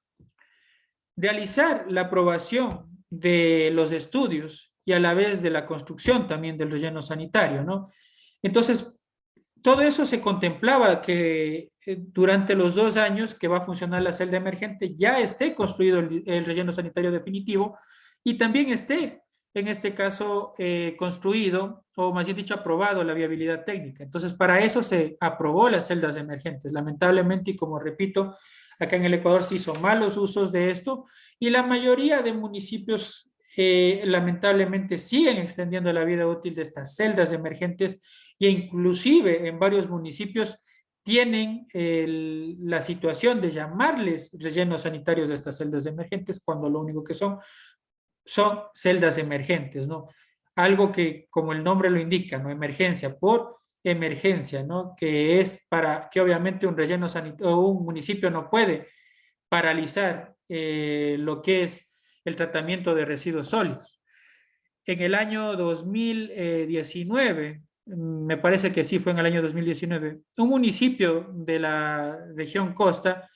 realizar la aprobación de los estudios y a la vez de la construcción también del relleno sanitario, ¿no? Entonces, todo eso se contemplaba que durante los 2 años que va a funcionar la celda emergente ya esté construido el relleno sanitario definitivo y también esté en este caso, construido, o más bien dicho, aprobado la viabilidad técnica. Entonces, para eso se aprobó las celdas emergentes. Lamentablemente, y como repito, acá en el Ecuador se hizo malos usos de esto, y la mayoría de municipios, lamentablemente, siguen extendiendo la vida útil de estas celdas emergentes, e inclusive en varios municipios tienen la situación de llamarles rellenos sanitarios de estas celdas emergentes, cuando lo único que son celdas emergentes, ¿no? Algo que, como el nombre lo indica, ¿no? Emergencia, por emergencia, ¿no? Que es para que obviamente un relleno sanitario o un municipio no puede paralizar lo que es el tratamiento de residuos sólidos. En el año 2019, me parece que sí fue en el año 2019, un municipio de la región Costa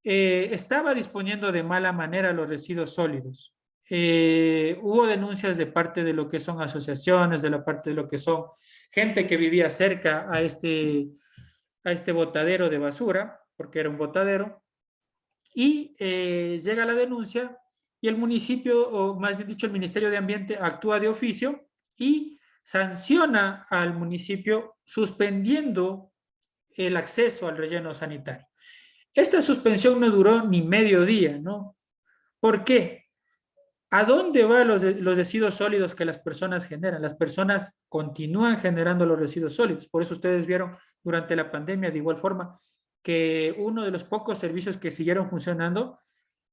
estaba disponiendo de mala manera los residuos sólidos. Hubo denuncias de parte de lo que son asociaciones, de la parte de lo que son gente que vivía cerca a este botadero de basura, porque era un botadero, y llega la denuncia y el municipio, o más bien dicho, el Ministerio de Ambiente actúa de oficio y sanciona al municipio suspendiendo el acceso al relleno sanitario. Esta suspensión no duró ni medio día, ¿no? ¿Por qué? ¿A dónde van los residuos sólidos que las personas generan? Las personas continúan generando los residuos sólidos. Por eso ustedes vieron durante la pandemia, de igual forma, que uno de los pocos servicios que siguieron funcionando,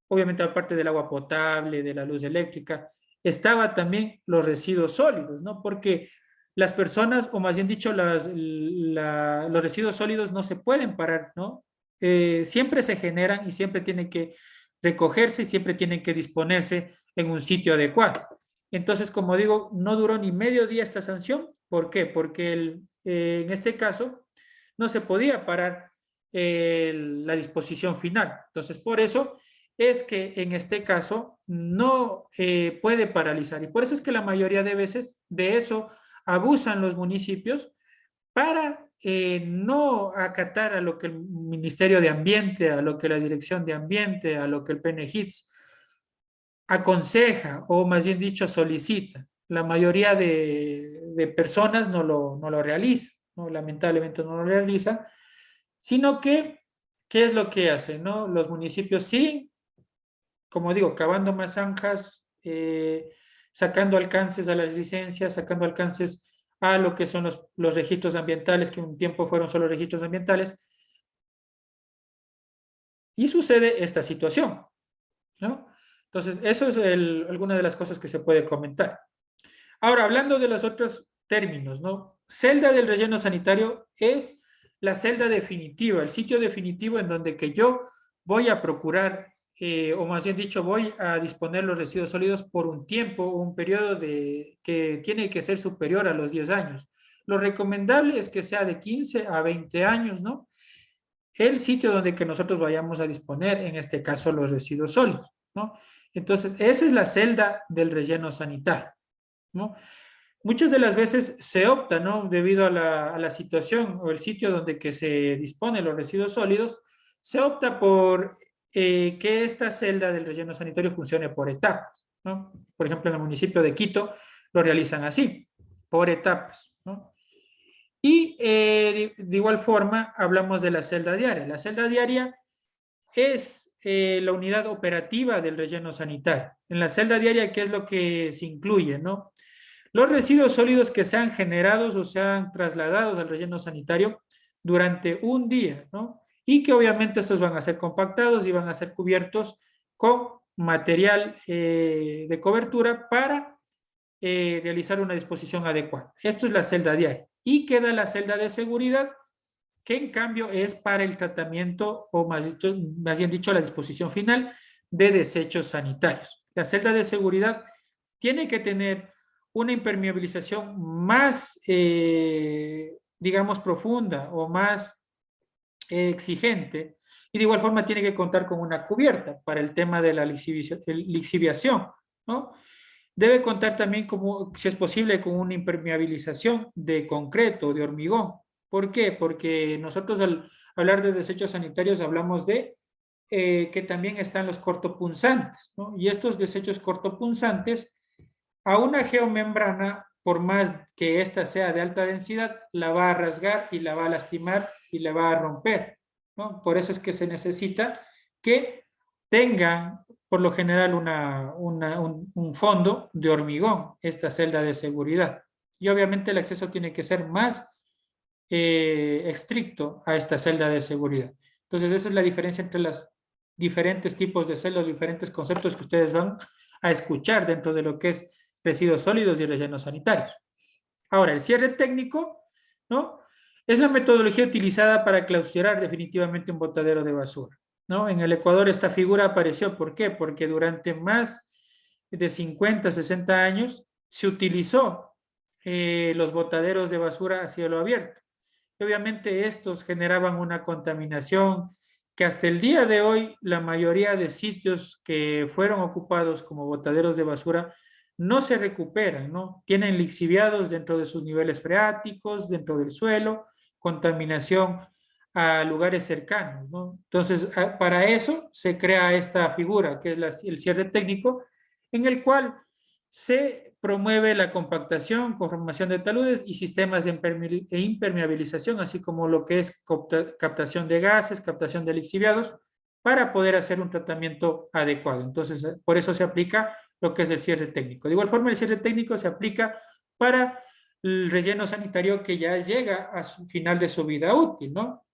obviamente aparte del agua potable, de la luz eléctrica, estaba también los residuos sólidos, ¿no? Porque las personas, o más bien dicho, los residuos sólidos no se pueden parar, ¿no? Siempre se generan y siempre tienen que recogerse y siempre tienen que disponerse en un sitio adecuado. Entonces, como digo, no duró ni medio día esta sanción. ¿Por qué? Porque en este caso no se podía parar la disposición final. Entonces, por eso es que en este caso no puede paralizar. Y por eso es que la mayoría de veces de eso abusan los municipios para no acatar a lo que el Ministerio de Ambiente, a lo que la Dirección de Ambiente, a lo que el PNHITS aconseja, o más bien dicho, solicita. La mayoría de personas no lo realiza, ¿no? Lamentablemente no lo realiza, sino que, ¿qué es lo que hacen, no? Los municipios sí, como digo, cavando más zanjas, sacando alcances a las licencias, sacando alcances a lo que son los registros ambientales, que un tiempo fueron solo registros ambientales, y sucede esta situación, ¿no? Entonces, eso es alguna de las cosas que se puede comentar. Ahora, hablando de los otros términos, ¿no? Celda del relleno sanitario es la celda definitiva, el sitio definitivo en donde que yo voy a procurar, o más bien dicho, voy a disponer los residuos sólidos por un tiempo, un periodo que tiene que ser superior a los 10 años. Lo recomendable es que sea de 15 a 20 años, ¿no? El sitio donde que nosotros vayamos a disponer, en este caso, los residuos sólidos, ¿no? Entonces, esa es la celda del relleno sanitario, ¿no? Muchas de las veces se opta, ¿no? Debido a la situación o el sitio donde que se dispone los residuos sólidos, se opta por que esta celda del relleno sanitario funcione por etapas, ¿no? Por ejemplo, en el municipio de Quito lo realizan así, por etapas, ¿no? Y de igual forma hablamos de la celda diaria. La celda diaria es la unidad operativa del relleno sanitario. En la celda diaria, ¿qué es lo que se incluye, no? Los residuos sólidos que sean generados o sean trasladados al relleno sanitario durante un día, ¿no? Y que obviamente estos van a ser compactados y van a ser cubiertos con material de cobertura para realizar una disposición adecuada. Esto es la celda diaria. Y queda la celda de seguridad, que en cambio es para el tratamiento, o más bien dicho, la disposición final de desechos sanitarios. La celda de seguridad tiene que tener una impermeabilización más, digamos, profunda o más exigente, y de igual forma tiene que contar con una cubierta para el tema de la lixiviación, ¿no? Debe contar también, como, si es posible, con una impermeabilización de concreto, de hormigón. ¿Por qué? Porque nosotros al hablar de desechos sanitarios hablamos de que también están los cortopunzantes, ¿no? Y estos desechos cortopunzantes a una geomembrana, por más que ésta sea de alta densidad, la va a rasgar y la va a lastimar y la va a romper, ¿no? Por eso es que se necesita que tengan, por lo general, un fondo de hormigón, esta celda de seguridad. Y obviamente el acceso tiene que ser más estricto a esta celda de seguridad. Entonces, esa es la diferencia entre los diferentes tipos de celdas, los diferentes conceptos que ustedes van a escuchar dentro de lo que es residuos sólidos y rellenos sanitarios. Ahora, el cierre técnico, ¿no? Es la metodología utilizada para clausurar definitivamente un botadero de basura, ¿no? En el Ecuador esta figura apareció, ¿por qué? Porque durante más de 50, 60 años se utilizó los botaderos de basura a cielo abierto. Y obviamente estos generaban una contaminación que hasta el día de hoy la mayoría de sitios que fueron ocupados como botaderos de basura no se recuperan, ¿no? Tienen lixiviados dentro de sus niveles freáticos, dentro del suelo, contaminación a lugares cercanos, ¿no? Entonces, para eso se crea esta figura, que es el cierre técnico, en el cual se promueve la compactación, conformación de taludes y sistemas de impermeabilización, así como lo que es captación de gases, captación de lixiviados, para poder hacer un tratamiento adecuado. Entonces, por eso se aplica lo que es el cierre técnico. De igual forma, el cierre técnico se aplica para el relleno sanitario que ya llega a su final de su vida útil, ¿no?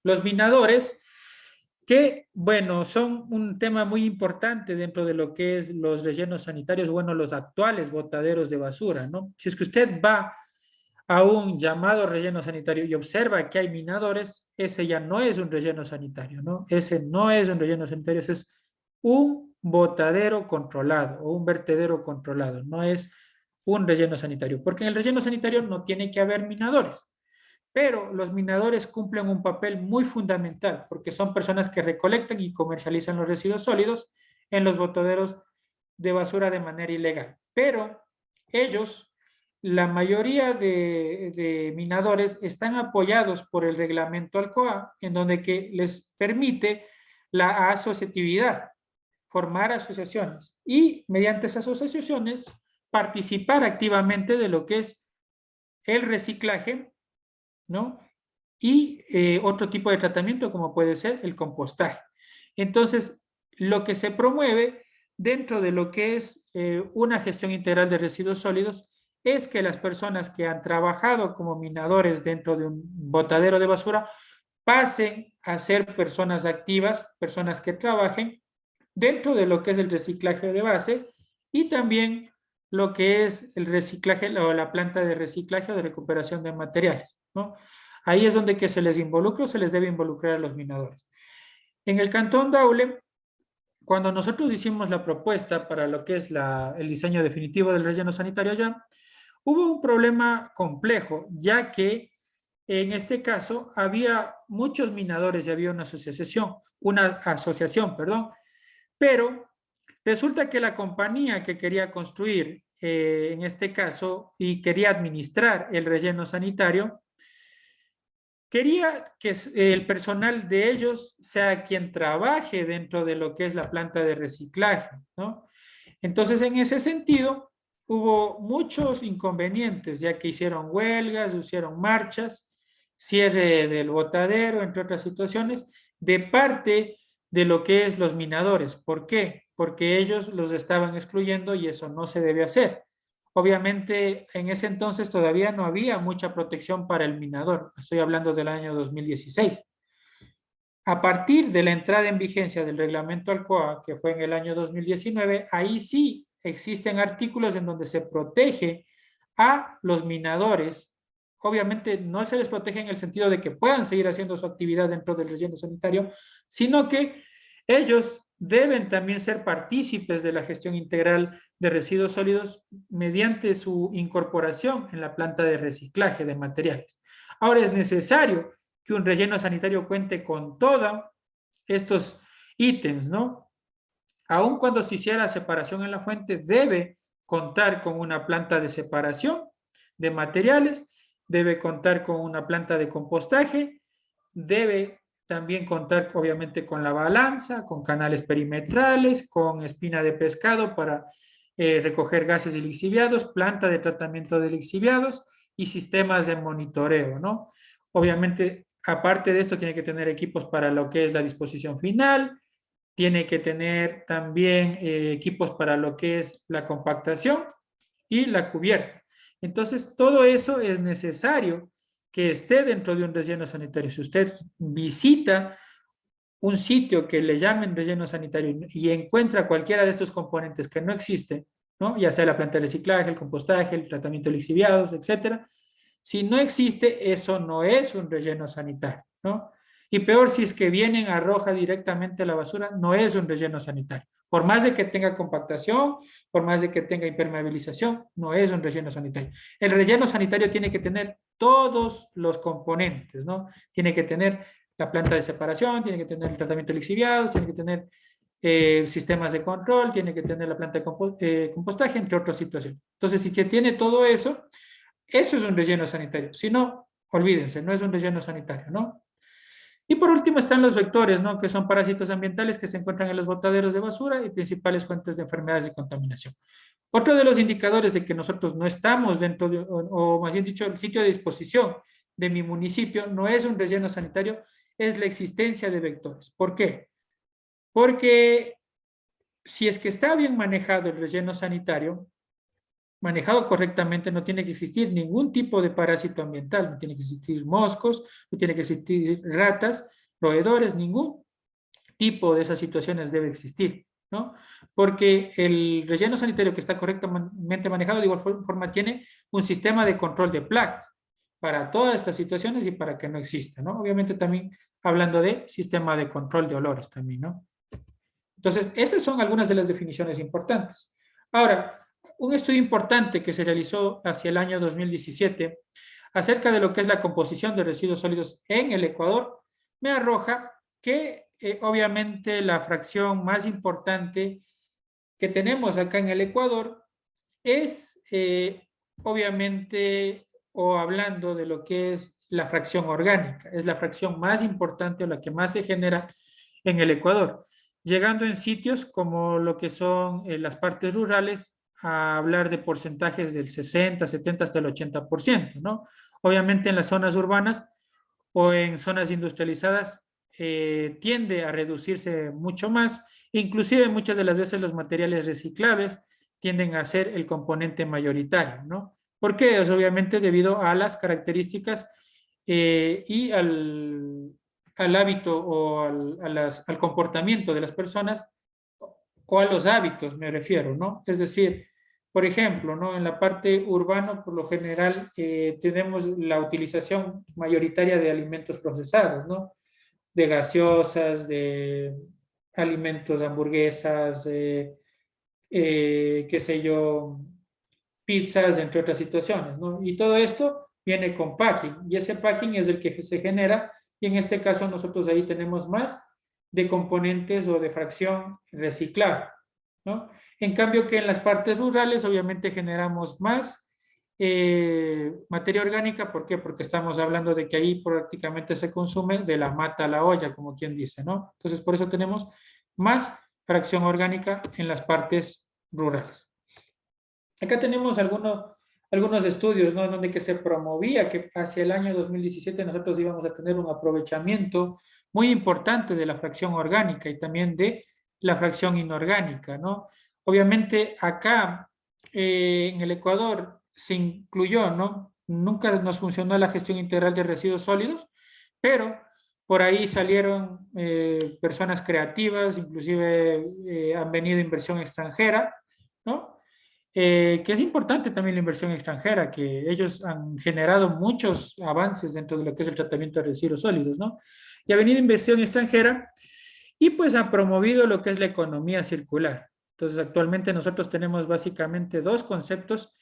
Los minadores, que, bueno, son un tema muy importante dentro de lo que es los rellenos sanitarios, bueno, los actuales botaderos de basura, ¿no? Si es que usted va a un llamado relleno sanitario y observa que hay minadores, ese ya no es un relleno sanitario, ¿no? Ese no es un relleno sanitario, ese es un botadero controlado o un vertedero controlado, no es un relleno sanitario, porque en el relleno sanitario no tiene que haber minadores. Pero los minadores cumplen un papel muy fundamental porque son personas que recolectan y comercializan los residuos sólidos en los botaderos de basura de manera ilegal. Pero ellos, la mayoría de minadores están apoyados por el reglamento Alcoa, en donde que les permite la asociatividad, formar asociaciones y mediante esas asociaciones participar activamente de lo que es el reciclaje, ¿no? Y otro tipo de tratamiento como puede ser el compostaje. Entonces, lo que se promueve dentro de lo que es una gestión integral de residuos sólidos es que las personas que han trabajado como minadores dentro de un botadero de basura pasen a ser personas activas, personas que trabajen dentro de lo que es el reciclaje de base y también lo que es el reciclaje o la planta de reciclaje o de recuperación de materiales, ¿no? Ahí es donde que se les involucra o se les debe involucrar a los minadores. En el Cantón Daule, cuando nosotros hicimos la propuesta para lo que es el diseño definitivo del relleno sanitario allá, hubo un problema complejo, ya que en este caso había muchos minadores y había una asociación, perdón, pero resulta que la compañía que quería construir, en este caso, y quería administrar el relleno sanitario, quería que el personal de ellos sea quien trabaje dentro de lo que es la planta de reciclaje, ¿no? Entonces, en ese sentido, hubo muchos inconvenientes, ya que hicieron huelgas, hicieron marchas, cierre del botadero, entre otras situaciones, de parte de lo que es los minadores. ¿Por qué? Porque ellos los estaban excluyendo y eso no se debe hacer. Obviamente, en ese entonces todavía no había mucha protección para el minador. Estoy hablando del año 2016. A partir de la entrada en vigencia del reglamento Alcoa, que fue en el año 2019, ahí sí existen artículos en donde se protege a los minadores. Obviamente no se les protege en el sentido de que puedan seguir haciendo su actividad dentro del relleno sanitario, sino que ellos deben también ser partícipes de la gestión integral de residuos sólidos mediante su incorporación en la planta de reciclaje de materiales. Ahora es necesario que un relleno sanitario cuente con todos estos ítems, ¿no? Aun cuando se hiciera separación en la fuente, debe contar con una planta de separación de materiales, debe contar con una planta de compostaje, debe también contar obviamente con la balanza, con canales perimetrales, con espina de pescado para recoger gases y lixiviados, planta de tratamiento de lixiviados y sistemas de monitoreo, ¿no? Obviamente, aparte de esto, tiene que tener equipos para lo que es la disposición final, tiene que tener también equipos para lo que es la compactación y la cubierta. Entonces, todo eso es necesario que esté dentro de un relleno sanitario. Si usted visita un sitio que le llamen relleno sanitario y encuentra cualquiera de estos componentes que no existe, ¿no? Ya sea la planta de reciclaje, el compostaje, el tratamiento de lixiviados, etcétera, si no existe, eso no es un relleno sanitario, ¿no? Y peor si es que vienen, arroja directamente a la basura, no es un relleno sanitario. Por más de que tenga compactación, por más de que tenga impermeabilización, no es un relleno sanitario. El relleno sanitario tiene que tener todos los componentes, ¿no? Tiene que tener la planta de separación, tiene que tener el tratamiento de lixiviados, tiene que tener sistemas de control, tiene que tener la planta de compostaje, entre otras situaciones. Entonces, si que tiene todo eso, eso es un relleno sanitario. Si no, olvídense, no es un relleno sanitario, ¿no? Y por último están los vectores, ¿no? Que son parásitos ambientales que se encuentran en los botaderos de basura y principales fuentes de enfermedades y contaminación. Otro de los indicadores de que nosotros no estamos dentro de, o más bien dicho, el sitio de disposición de mi municipio no es un relleno sanitario, es la existencia de vectores. ¿Por qué? Porque si es que está bien manejado el relleno sanitario, manejado correctamente, no tiene que existir ningún tipo de parásito ambiental, no tiene que existir moscos, no tiene que existir ratas, roedores, ningún tipo de esas situaciones debe existir, ¿no? Porque el relleno sanitario que está correctamente manejado de igual forma tiene un sistema de control de plagas para todas estas situaciones y para que no exista, ¿no? Obviamente también hablando de sistema de control de olores también, ¿no? Entonces, esas son algunas de las definiciones importantes. Ahora, un estudio importante que se realizó hacia el año 2017 acerca de lo que es la composición de residuos sólidos en el Ecuador me arroja que obviamente la fracción más importante que tenemos acá en el Ecuador es obviamente o hablando de lo que es la fracción orgánica, es la fracción más importante o la que más se genera en el Ecuador, llegando en sitios como lo que son las partes rurales a hablar de porcentajes del 60, 70 hasta el 80%, ¿no? Obviamente en las zonas urbanas o en zonas industrializadas tiende a reducirse mucho más, inclusive muchas de las veces los materiales reciclables tienden a ser el componente mayoritario, ¿no? ¿Por qué? Es obviamente debido a las características y al hábito o al comportamiento de las personas o a los hábitos, me refiero, ¿no? Es decir, por ejemplo, ¿no? En la parte urbana, por lo general, tenemos la utilización mayoritaria de alimentos procesados, ¿no? De gaseosas, de alimentos, hamburguesas, qué sé yo, pizzas, entre otras situaciones, ¿no? Y todo esto viene con packing, y ese packing es el que se genera, y en este caso nosotros ahí tenemos más de componentes o de fracción reciclable, ¿no? En cambio que en las partes rurales obviamente generamos más materia orgánica, ¿por qué? Porque estamos hablando de que ahí prácticamente se consume de la mata a la olla, como quien dice, ¿no? Entonces por eso tenemos más fracción orgánica en las partes rurales. Acá tenemos algunos estudios, ¿no? En donde que se promovía que hacia el año 2017 nosotros íbamos a tener un aprovechamiento muy importante de la fracción orgánica y también de la fracción inorgánica, ¿no? Obviamente acá en el Ecuador se incluyó, ¿no? Nunca nos funcionó la gestión integral de residuos sólidos, pero por ahí salieron personas creativas, inclusive han venido inversión extranjera, ¿no? Que es importante también la inversión extranjera, que ellos han generado muchos avances dentro de lo que es el tratamiento de residuos sólidos, ¿no? Y ha venido inversión extranjera y pues ha promovido lo que es la economía circular. Entonces, actualmente nosotros tenemos básicamente dos conceptos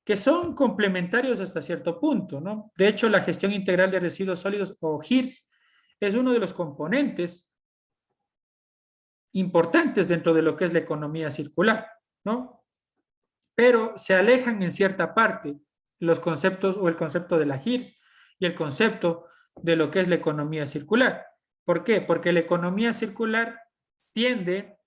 que son complementarios hasta cierto punto, ¿no? De hecho, la gestión integral de residuos sólidos o GIRS es uno de los componentes importantes dentro de lo que es la economía circular, ¿no? Pero se alejan en cierta parte los conceptos o el concepto de la GIRS y el concepto de lo que es la economía circular. ¿Por qué? Porque la economía circular tiende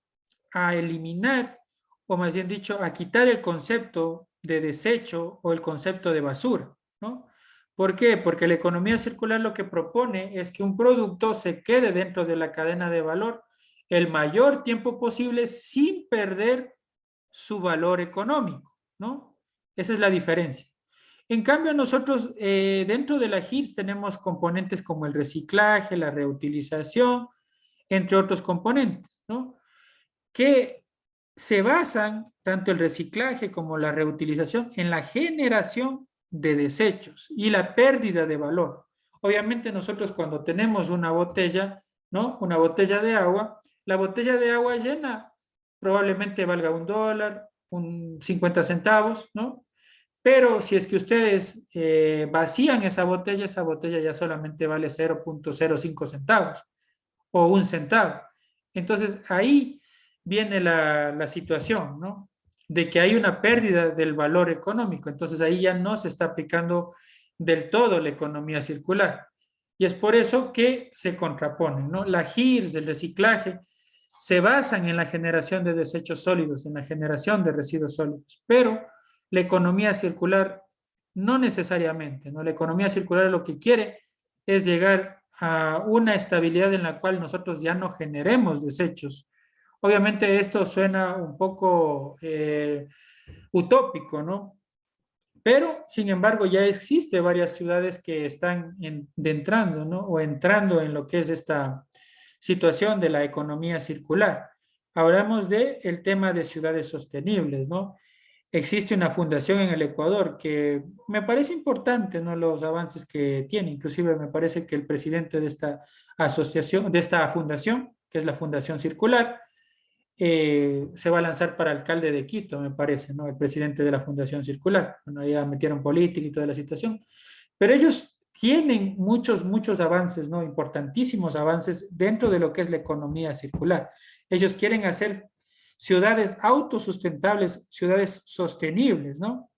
a eliminar o más bien dicho, a quitar el concepto de desecho o el concepto de basura, ¿no? ¿Por qué? Porque la economía circular lo que propone es que un producto se quede dentro de la cadena de valor el mayor tiempo posible sin perder su valor económico, ¿no? Esa es la diferencia. En cambio, nosotros dentro de la GIRS tenemos componentes como el reciclaje, la reutilización, entre otros componentes, ¿no? Que se basan tanto el reciclaje como la reutilización en la generación de desechos y la pérdida de valor. Obviamente nosotros cuando tenemos una botella, ¿no? Una botella de agua, la botella de agua llena probablemente valga $1, un 50 centavos, ¿no? Pero si es que ustedes vacían esa botella ya solamente vale 0.05 centavos o un centavo. Entonces ahí viene la situación, ¿no? De que hay una pérdida del valor económico. Entonces ahí ya no se está aplicando del todo la economía circular. Y es por eso que se contraponen, ¿no? La GIRS, el reciclaje, se basan en la generación de desechos sólidos, en la generación de residuos sólidos, pero la economía circular no necesariamente, ¿no? La economía circular lo que quiere es llegar a una estabilidad en la cual nosotros ya no generemos desechos. Obviamente esto suena un poco utópico, ¿no? Pero, sin embargo, ya existe varias ciudades que están entrando, ¿no? O entrando en lo que es esta situación de la economía circular. Hablamos del tema de ciudades sostenibles, ¿no? Existe una fundación en el Ecuador que me parece importante, ¿no? Los avances que tiene. Inclusive me parece que el presidente de esta asociación, de esta fundación, que es la Fundación Circular, se va a lanzar para alcalde de Quito, me parece, ¿no? El presidente de la Fundación Circular. Bueno, ya metieron política y toda la situación. Pero ellos tienen muchos avances, ¿no? Importantísimos avances dentro de lo que es la economía circular. Ellos quieren hacer ciudades autosustentables, ciudades sostenibles, ¿no?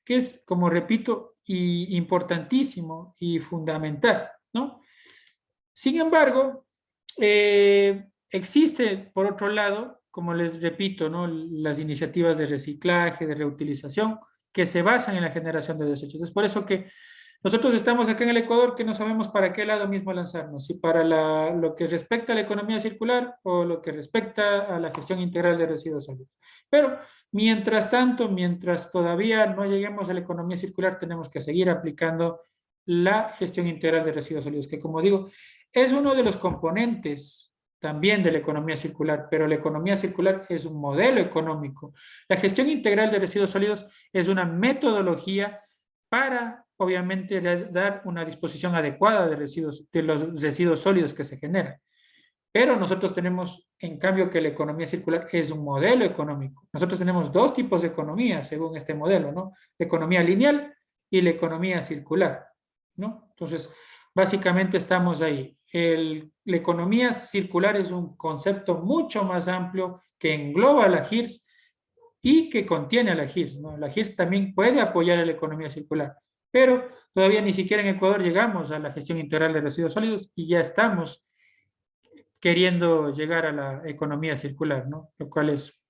Que es, como repito, importantísimo y fundamental, ¿no? Sin embargo, existe, por otro lado, como les repito, ¿no? Las iniciativas de reciclaje, de reutilización, que se basan en la generación de desechos. Es por eso que nosotros estamos acá en el Ecuador que no sabemos para qué lado mismo lanzarnos, si para lo que respecta a la economía circular o lo que respecta a la gestión integral de residuos sólidos. Pero mientras tanto, mientras todavía no lleguemos a la economía circular, tenemos que seguir aplicando la gestión integral de residuos sólidos, que como digo, es uno de los componentes también de la economía circular, pero la economía circular es un modelo económico. La gestión integral de residuos sólidos es una metodología para, obviamente, dar una disposición adecuada de los residuos sólidos que se generan. Pero nosotros tenemos, en cambio, que la economía circular es un modelo económico. Nosotros tenemos dos tipos de economía según este modelo, ¿no? La economía lineal y la economía circular, ¿no? Entonces, básicamente estamos ahí. La economía circular es un concepto mucho más amplio que engloba a la GIRS y que contiene a la GIRS, ¿no? La GIRS también puede apoyar a la economía circular, pero todavía ni siquiera en Ecuador llegamos a la gestión integral de residuos sólidos y ya estamos queriendo llegar a la economía circular, ¿no? Lo cual es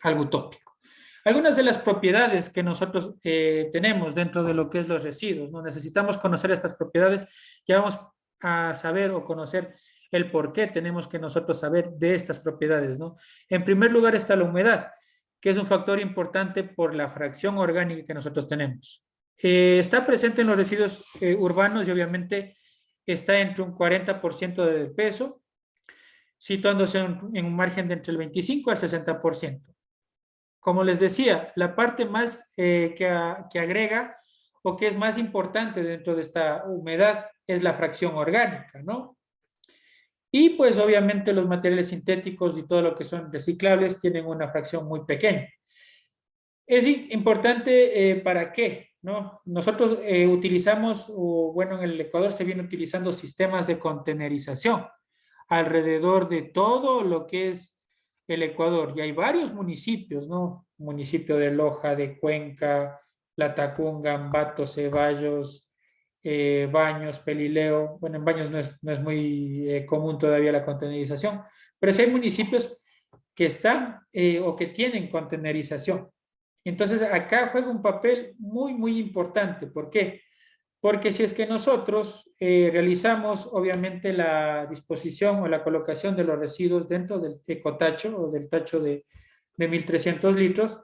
algo utópico. Algunas de las propiedades que nosotros tenemos dentro de lo que es los residuos, ¿no? Necesitamos conocer estas propiedades, ya vamos a saber o conocer el por qué tenemos que nosotros saber de estas propiedades, ¿no? En primer lugar está la humedad, que es un factor importante por la fracción orgánica que nosotros tenemos. Está presente en los residuos urbanos y obviamente está entre un 40% del peso, situándose en un margen de entre el 25 al 60%. Como les decía, la parte más que agrega o que es más importante dentro de esta humedad es la fracción orgánica, ¿no? Y pues obviamente los materiales sintéticos y todo lo que son reciclables tienen una fracción muy pequeña. Es importante ¿para qué? ¿No? Nosotros utilizamos, o bueno, en el Ecuador se viene utilizando sistemas de contenerización alrededor de todo lo que es el Ecuador. Y hay varios municipios, ¿no? Municipio de Loja, de Cuenca, Latacunga, Ambato, Ceballos, Baños, Pelileo. Bueno, en Baños no es muy común todavía la contenerización, pero sí hay municipios que están o que tienen contenerización. Entonces, acá juega un papel muy, muy importante. ¿Por qué? Porque si es que nosotros realizamos, obviamente, la disposición o la colocación de los residuos dentro del ecotacho o del tacho de 1.300 litros,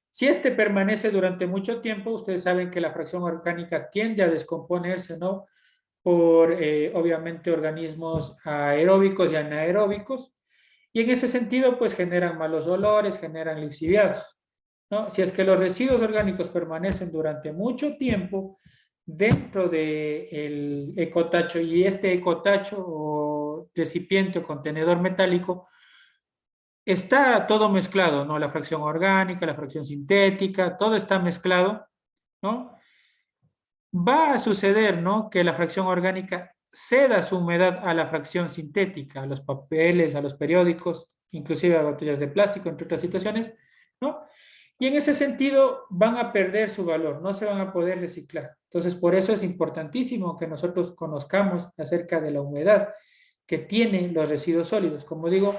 si este permanece durante mucho tiempo, ustedes saben que la fracción orgánica tiende a descomponerse, ¿no? Por, obviamente, organismos aeróbicos y anaeróbicos. Y en ese sentido, pues generan malos olores, generan lixiviados, ¿no? Si es que los residuos orgánicos permanecen durante mucho tiempo dentro del ecotacho y este ecotacho o recipiente o contenedor metálico está todo mezclado, ¿no? La fracción orgánica, la fracción sintética, todo está mezclado, ¿no? Va a suceder, ¿no? Que la fracción orgánica ceda su humedad a la fracción sintética, a los papeles, a los periódicos, inclusive a botellas de plástico, entre otras situaciones, ¿no? Y en ese sentido van a perder su valor, no se van a poder reciclar. Entonces, por eso es importantísimo que nosotros conozcamos acerca de la humedad que tienen los residuos sólidos. Como digo,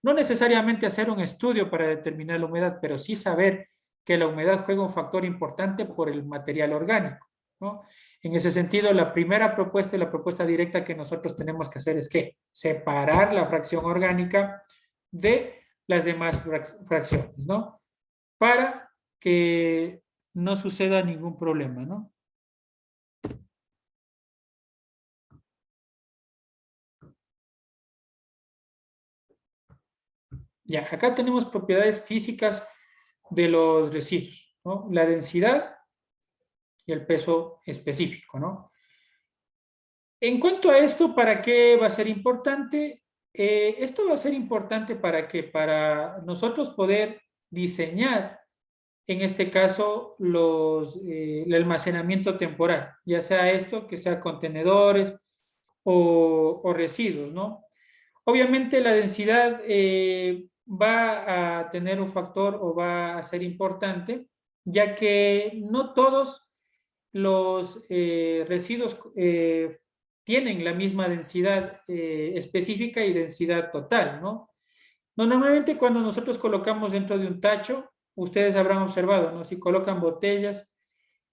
no necesariamente hacer un estudio para determinar la humedad, pero sí saber que la humedad juega un factor importante por el material orgánico, ¿no? En ese sentido, la primera propuesta y la propuesta directa que nosotros tenemos que hacer es que separar la fracción orgánica de las demás fracciones, ¿no? Para que no suceda ningún problema, ¿no? Ya, acá tenemos propiedades físicas de los residuos, ¿no? La densidad y el peso específico, ¿no? En cuanto a esto, ¿para qué va a ser importante? Esto va a ser importante para que para nosotros poder diseñar, en este caso, el almacenamiento temporal, ya sea esto, que sea contenedores o residuos, ¿no? Obviamente la densidad va a tener un factor o va a ser importante, ya que no todos los residuos tienen la misma densidad específica y densidad total, ¿no? Normalmente cuando nosotros colocamos dentro de un tacho, ustedes habrán observado, ¿no? Si colocan botellas,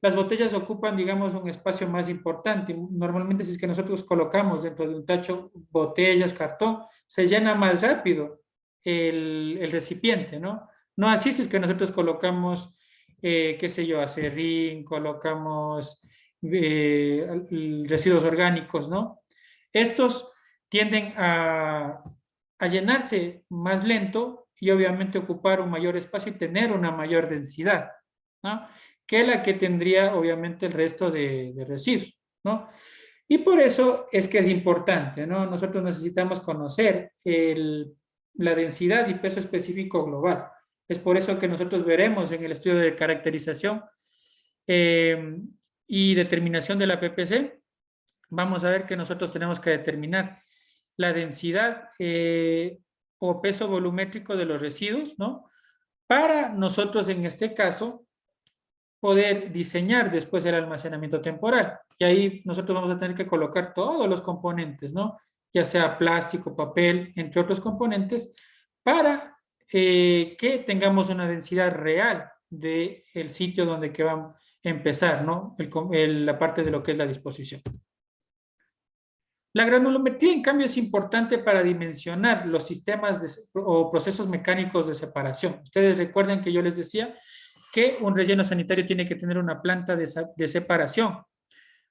las botellas ocupan, digamos, un espacio más importante. Normalmente si es que nosotros colocamos dentro de un tacho botellas, cartón, se llena más rápido el recipiente, ¿no? No así si es que nosotros colocamos, qué sé yo, acerrín, colocamos residuos orgánicos, ¿no? Estos tienden a llenarse más lento y obviamente ocupar un mayor espacio y tener una mayor densidad, ¿no? Que la que tendría obviamente el resto de residuos, ¿no? Y por eso es que es importante, ¿no? Nosotros necesitamos conocer la densidad y peso específico global. Es por eso que nosotros veremos en el estudio de caracterización y determinación de la PPC, vamos a ver que nosotros tenemos que determinar la densidad o peso volumétrico de los residuos, ¿no? Para nosotros en este caso poder diseñar después el almacenamiento temporal. Y ahí nosotros vamos a tener que colocar todos los componentes, ¿no? Ya sea plástico, papel, entre otros componentes, para que tengamos una densidad real del sitio donde que vamos a empezar, ¿no? La parte de lo que es la disposición. La granulometría, en cambio, es importante para dimensionar los sistemas o procesos mecánicos de separación. Ustedes recuerdan que yo les decía que un relleno sanitario tiene que tener una planta de separación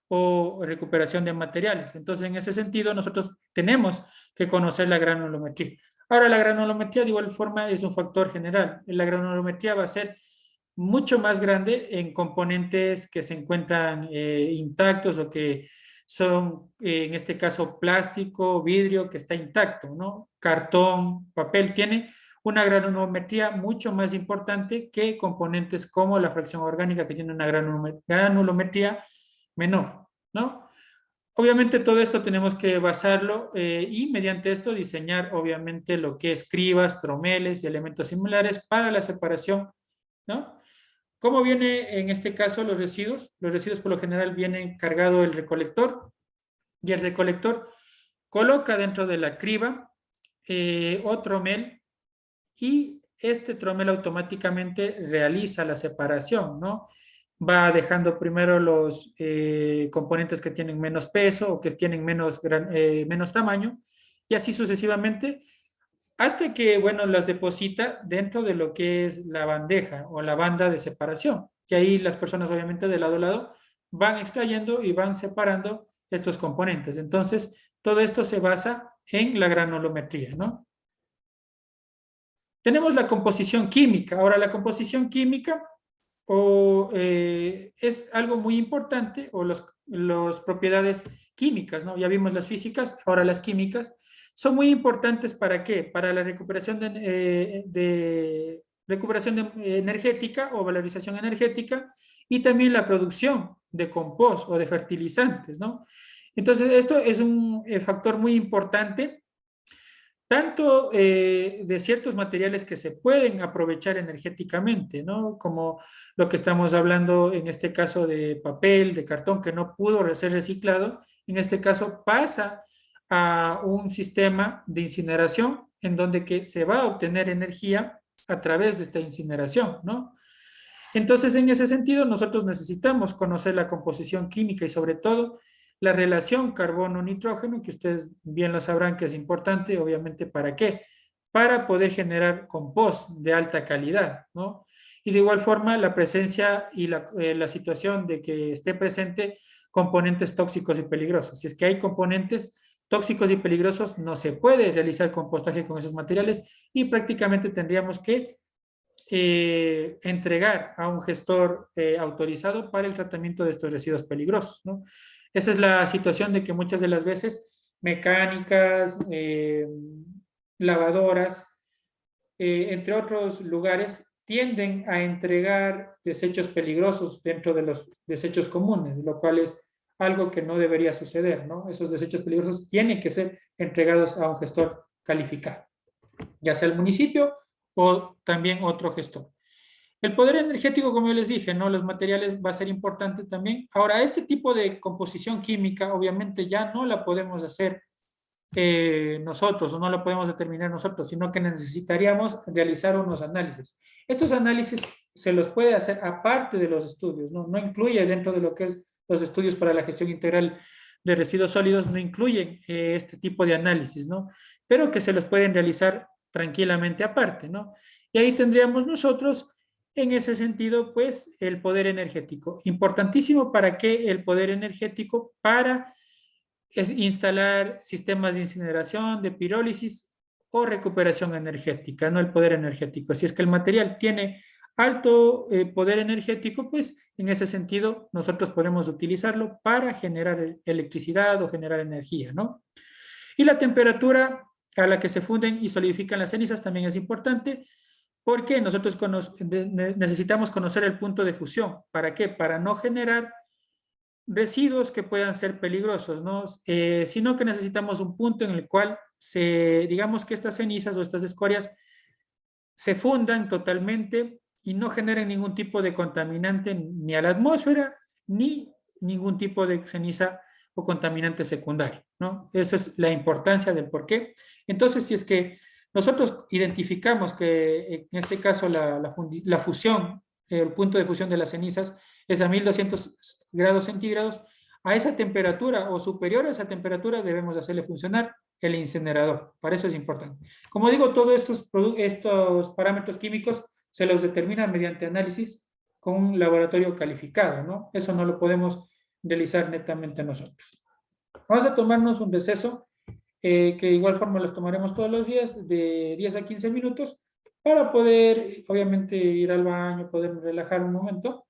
o recuperación de materiales. Entonces, en ese sentido, nosotros tenemos que conocer la granulometría. Ahora, la granulometría de igual forma es un factor general. La granulometría va a ser mucho más grande en componentes que se encuentran intactos o que son, en este caso, plástico, vidrio, que está intacto, ¿no? Cartón, papel, tiene una granulometría mucho más importante que componentes como la fracción orgánica, que tiene una granulometría menor, ¿no? Obviamente todo esto tenemos que basarlo y mediante esto diseñar obviamente lo que es cribas, tromeles y elementos similares para la separación, ¿no? ¿Cómo viene en este caso los residuos? Los residuos por lo general vienen cargado el recolector y el recolector coloca dentro de la criba otro mail y este tromel automáticamente realiza la separación, ¿no? Va dejando primero los componentes que tienen menos peso o que tienen menos tamaño y así sucesivamente hasta que, bueno, las deposita dentro de lo que es la bandeja o la banda de separación, que ahí las personas obviamente de lado a lado van extrayendo y van separando estos componentes. Entonces, todo esto se basa en la granulometría, ¿no? Tenemos la composición química. Ahora, la composición química es algo muy importante, o las propiedades químicas, ¿no? Ya vimos las físicas, ahora las químicas. Son muy importantes ¿para qué? Para la recuperación energética o valorización energética y también la producción de compost o de fertilizantes, ¿no? Entonces, esto es un factor muy importante tanto de ciertos materiales que se pueden aprovechar energéticamente, ¿no? Como lo que estamos hablando en este caso de papel, de cartón que no pudo ser reciclado, en este caso pasa a un sistema de incineración en donde que se va a obtener energía a través de esta incineración, ¿no? Entonces, en ese sentido, nosotros necesitamos conocer la composición química y sobre todo la relación carbono-nitrógeno, que ustedes bien lo sabrán que es importante, obviamente, ¿para qué? Para poder generar compost de alta calidad, ¿no? Y de igual forma, la presencia y la situación de que esté presente componentes tóxicos y peligrosos. Si es que hay componentes tóxicos y peligrosos, no se puede realizar compostaje con esos materiales y prácticamente tendríamos que entregar a un gestor autorizado para el tratamiento de estos residuos peligrosos, ¿no? Esa es la situación de que muchas de las veces mecánicas, lavadoras, entre otros lugares, tienden a entregar desechos peligrosos dentro de los desechos comunes, lo cual es algo que no debería suceder, ¿no? Esos desechos peligrosos tienen que ser entregados a un gestor calificado, ya sea el municipio o también otro gestor. El poder energético, como yo les dije, ¿no? Los materiales va a ser importante también. Ahora, este tipo de composición química, obviamente ya no la podemos hacer nosotros o no la podemos determinar nosotros, sino que necesitaríamos realizar unos análisis. Estos análisis se los puede hacer aparte de los estudios, ¿no? No incluye dentro de lo que es los estudios para la gestión integral de residuos sólidos, no incluyen este tipo de análisis, ¿no? Pero que se los pueden realizar tranquilamente aparte, ¿no? Y ahí tendríamos nosotros, en ese sentido, pues, el poder energético. Importantísimo para qué el poder energético para es instalar sistemas de incineración, de pirólisis o recuperación energética, no el poder energético. Si es que el material tiene alto poder energético, pues en ese sentido nosotros podemos utilizarlo para generar electricidad o generar energía, ¿no? Y la temperatura a la que se funden y solidifican las cenizas también es importante porque nosotros necesitamos conocer el punto de fusión. ¿Para qué? Para no generar residuos que puedan ser peligrosos, ¿no? Sino que necesitamos un punto en el cual digamos que estas cenizas o estas escorias se fundan totalmente y no generen ningún tipo de contaminante ni a la atmósfera ni ningún tipo de ceniza o contaminante secundario, ¿no? Esa es la importancia del por qué. Entonces, si es que nosotros identificamos que en este caso la fusión, el punto de fusión de las cenizas es a 1200 grados centígrados, a esa temperatura o superior a esa temperatura debemos hacerle funcionar el incinerador. Para eso es importante. Como digo, todos estos parámetros químicos se los determina mediante análisis con un laboratorio calificado, ¿no? Eso no lo podemos realizar netamente nosotros. Vamos a tomarnos un receso, que de igual forma los tomaremos todos los días, de 10 a 15 minutos, para poder, obviamente, ir al baño, poder relajar un momento,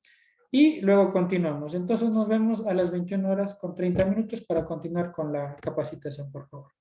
y luego continuamos. Entonces nos vemos a las 21 horas con 30 minutos para continuar con la capacitación, por favor.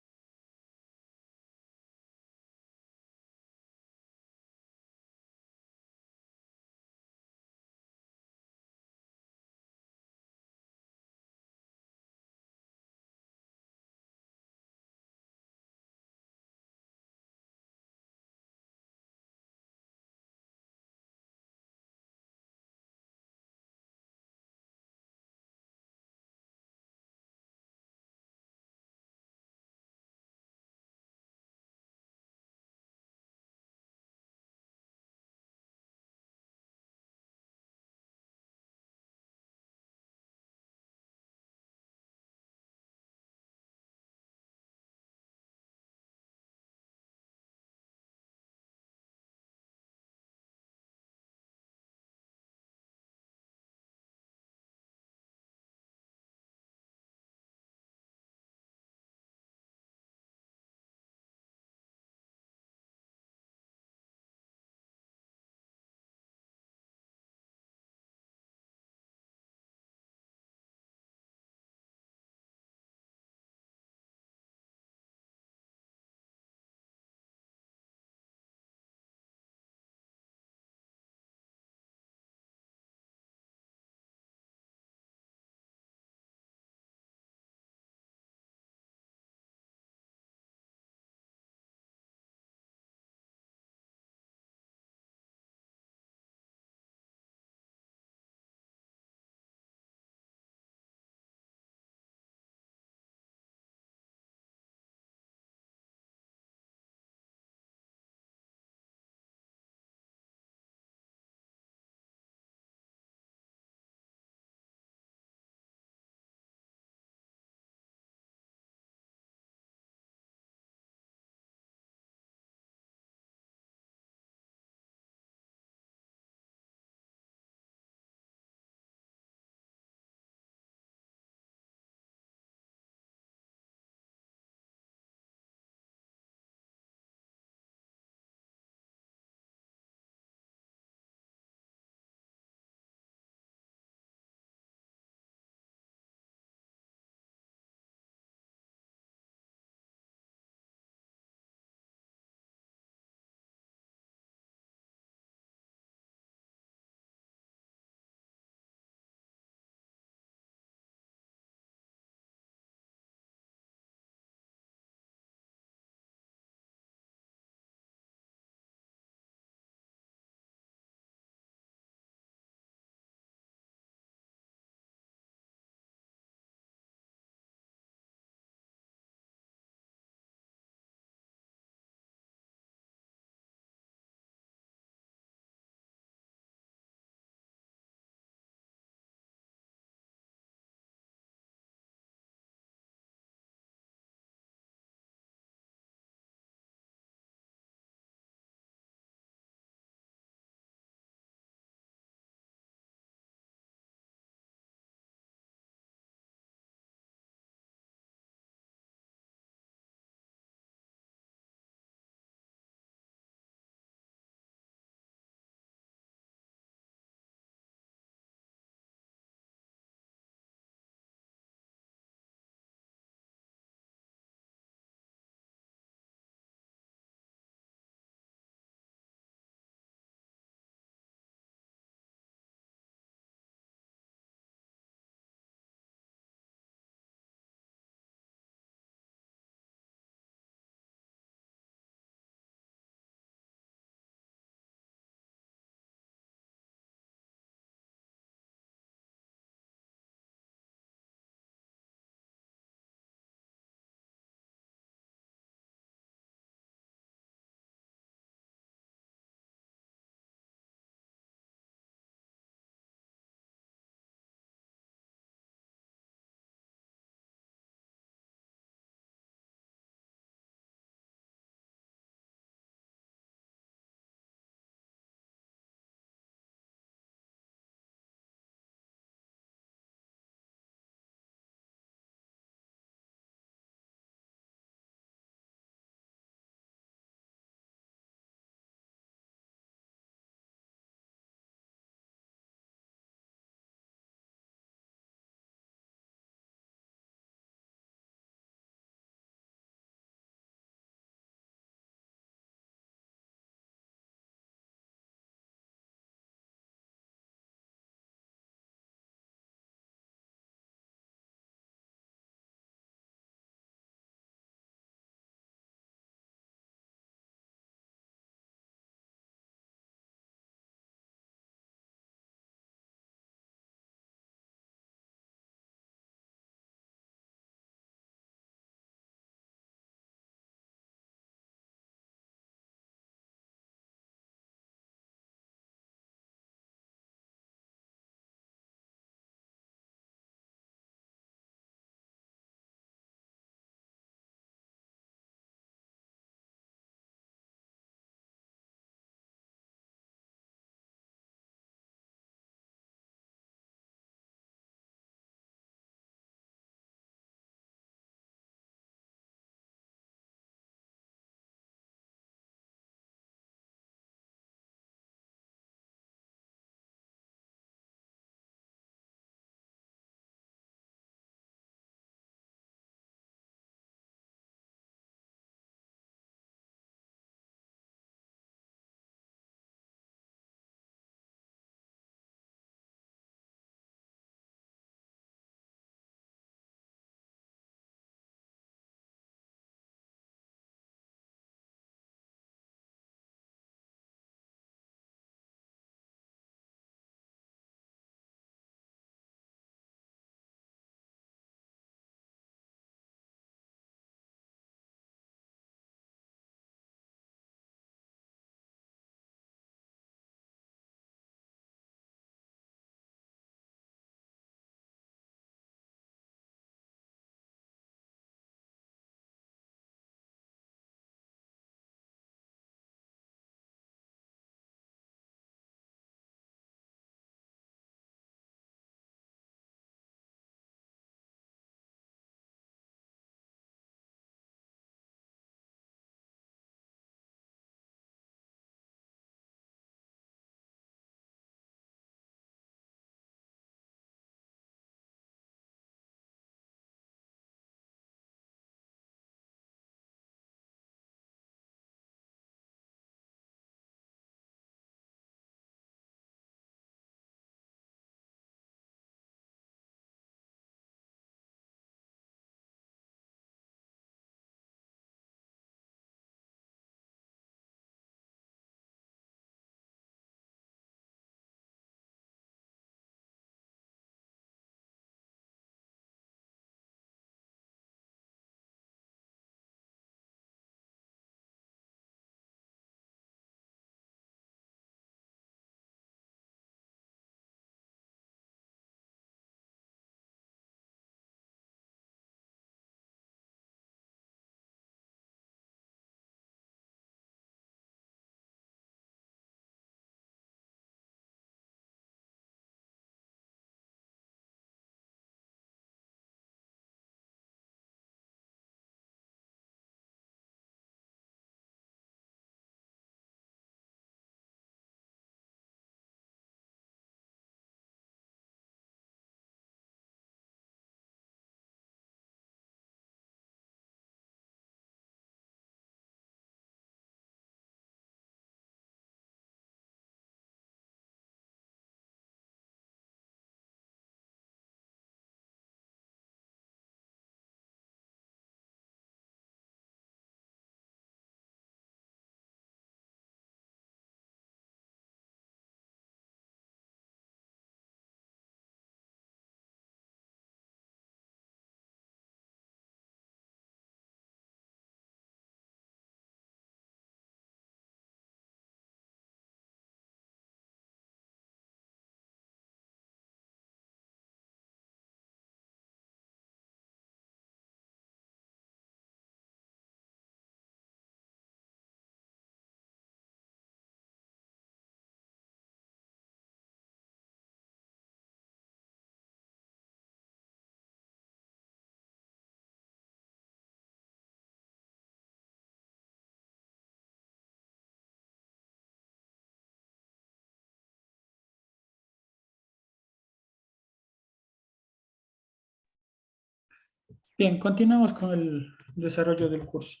Bien, continuamos con el desarrollo del curso.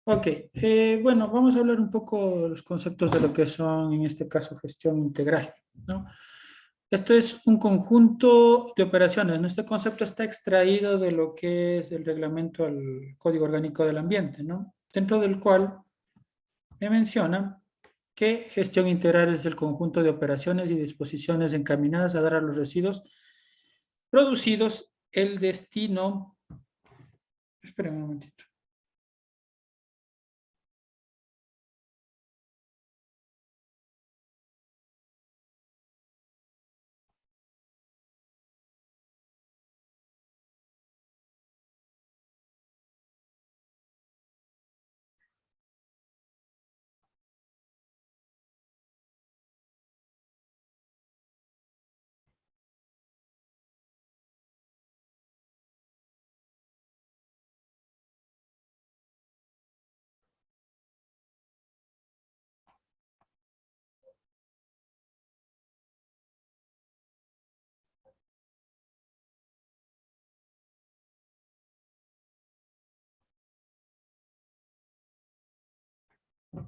Ok, bueno, vamos a hablar un poco de los conceptos de lo que son, en este caso, gestión integral, ¿no? Esto es un conjunto de operaciones, ¿no? Este concepto está extraído de lo que es el reglamento al Código Orgánico del Ambiente, ¿no? Dentro del cual me menciona que gestión integral es el conjunto de operaciones y disposiciones encaminadas a dar a los residuos producidos el destino. Esperen un momentito.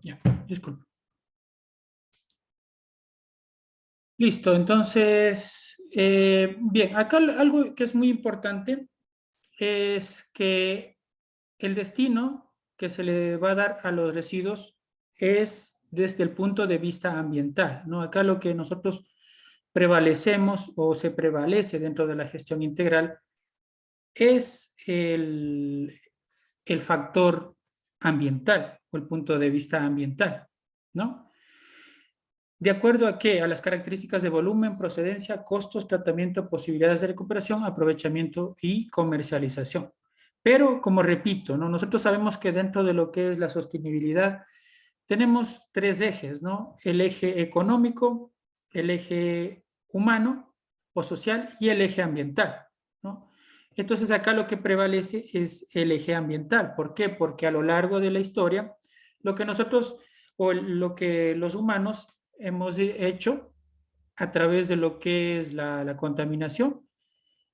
Ya, disculpe. Listo, entonces, bien, acá algo que es muy importante es que el destino que se le va a dar a los residuos es desde el punto de vista ambiental, ¿no? Acá lo que nosotros prevalecemos o se prevalece dentro de la gestión integral es el factor ambiental o el punto de vista ambiental, ¿no? ¿De acuerdo a qué? A las características de volumen, procedencia, costos, tratamiento, posibilidades de recuperación, aprovechamiento y comercialización. Pero, como repito, ¿no? Nosotros sabemos que dentro de lo que es la sostenibilidad tenemos tres ejes, ¿no? El eje económico, el eje humano o social y el eje ambiental, ¿no? Entonces acá lo que prevalece es el eje ambiental. ¿Por qué? Porque a lo largo de la historia, lo que nosotros o lo que los humanos hemos hecho a través de lo que es la contaminación